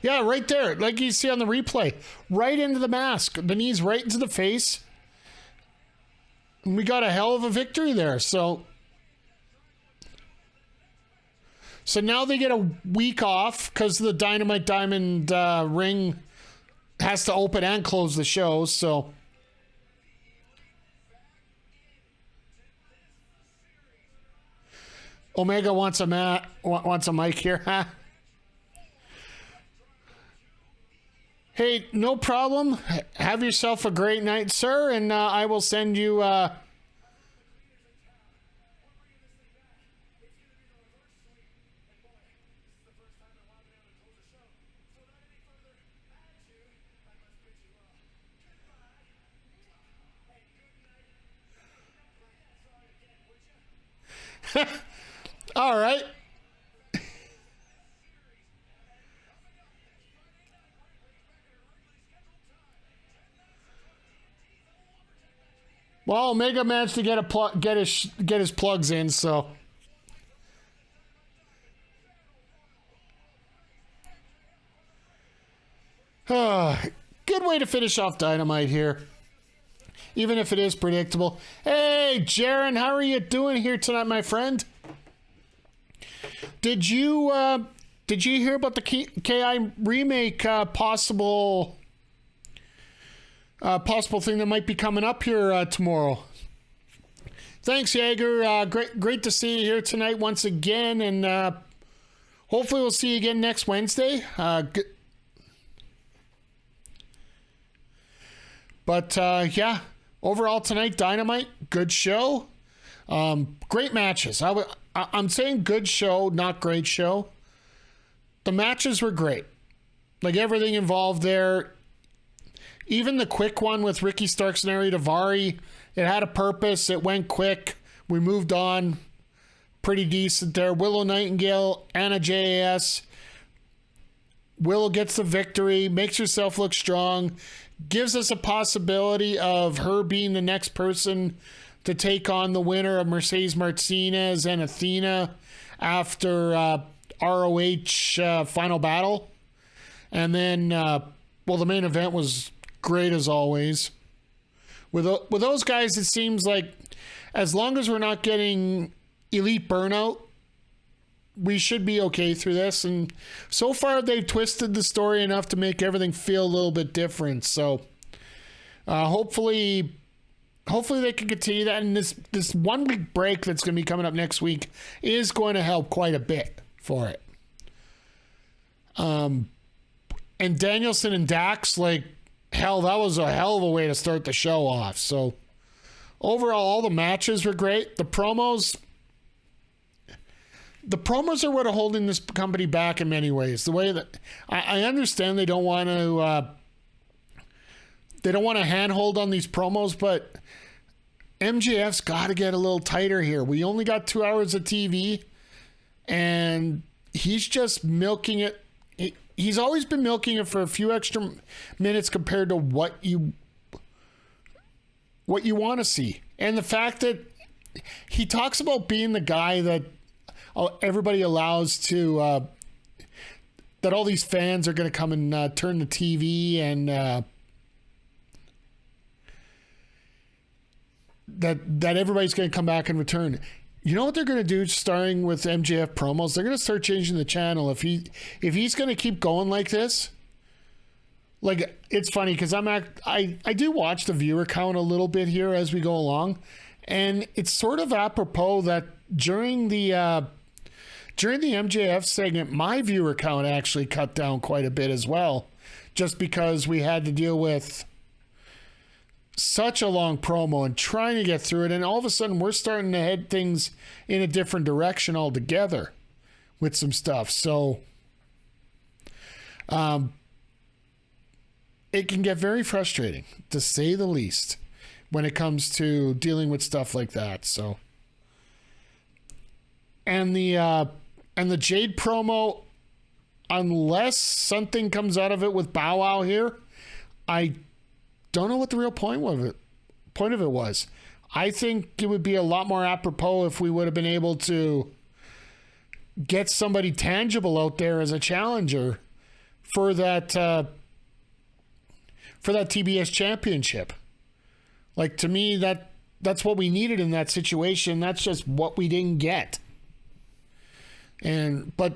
S2: Yeah, right there, like you see on the replay, right into the mask, the knees right into the face. And we got a hell of a victory there. So now they get a week off because the Dynamite Diamond ring has to open and close the show. So Omega wants a mic here, huh? Hey, no problem. Have yourself a great night, sir, and I will send you all right. Well, Omega managed to get his plugs in, so good way to finish off Dynamite here, even if it is predictable. Hey, Jaron, how are you doing here tonight, my friend? Did you hear about the KI remake possible thing that might be coming up here tomorrow? Thanks, Jaeger. Great to see you here tonight once again, and hopefully we'll see you again next Wednesday. But yeah, overall tonight, Dynamite, good show. Great matches. I'm saying good show, not great show. The matches were great. Like everything involved there. Even the quick one with Ricky Starks and Ariya Davari, it had a purpose. It went quick. We moved on. Pretty decent there. Willow Nightengale and a J.A.S. Willow gets the victory, makes herself look strong, gives us a possibility of her being the next person to take on the winner of Mercedes Martinez and Athena after ROH Final Battle. And then, the main event was great as always. With those guys, it seems like as long as we're not getting elite burnout, we should be okay through this. And so far, they've twisted the story enough to make everything feel a little bit different. So hopefully they can continue that. And this 1 week break that's going to be coming up next week is going to help quite a bit for it. And Danielson and Dax, like, hell, that was a hell of a way to start the show off. So overall, all the matches were great. The promos are what are holding this company back in many ways. The way that I understand they don't want to handhold on these promos, but MJF's got to get a little tighter here. We only got 2 hours of TV, and he's just milking it. He's always been milking it for a few extra minutes compared to what you want to see. And the fact that he talks about being the guy that everybody allows to, that all these fans are going to come and turn the TV and that everybody's going to come back and return. You know what they're going to do starting with MJF promos? They're going to start changing the channel. If he's going to keep going like this, like, it's funny because I do watch the viewer count a little bit here as we go along, and it's sort of apropos that during the MJF segment, my viewer count actually cut down quite a bit as well, just because we had to deal with such a long promo and trying to get through it, and all of a sudden we're starting to head things in a different direction altogether with some stuff. So it can get very frustrating, to say the least, when it comes to dealing with stuff like that. So, and the Jade promo, unless something comes out of it with Bow Wow here, I don't know what the real point of it was. I think it would be a lot more apropos if we would have been able to get somebody tangible out there as a challenger for that TBS championship. Like, to me, that's what we needed in that situation. That's just what we didn't get. But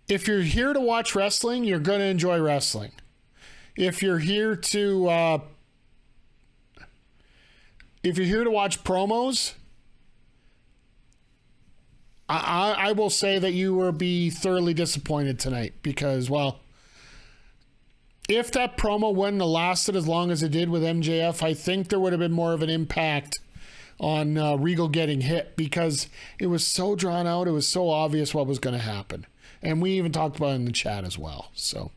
S2: if you're here to watch wrestling, you're going to enjoy wrestling. If you're here to watch promos, I will say that you will be thoroughly disappointed tonight because, well, if that promo wouldn't have lasted as long as it did with MJF, I think there would have been more of an impact on Regal getting hit because it was so drawn out. It was so obvious what was going to happen. And we even talked about it in the chat as well. So,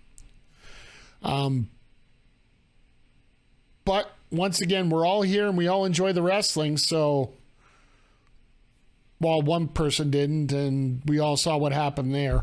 S2: but once again, we're all here and we all enjoy the wrestling. So, well, one person didn't, and we all saw what happened there.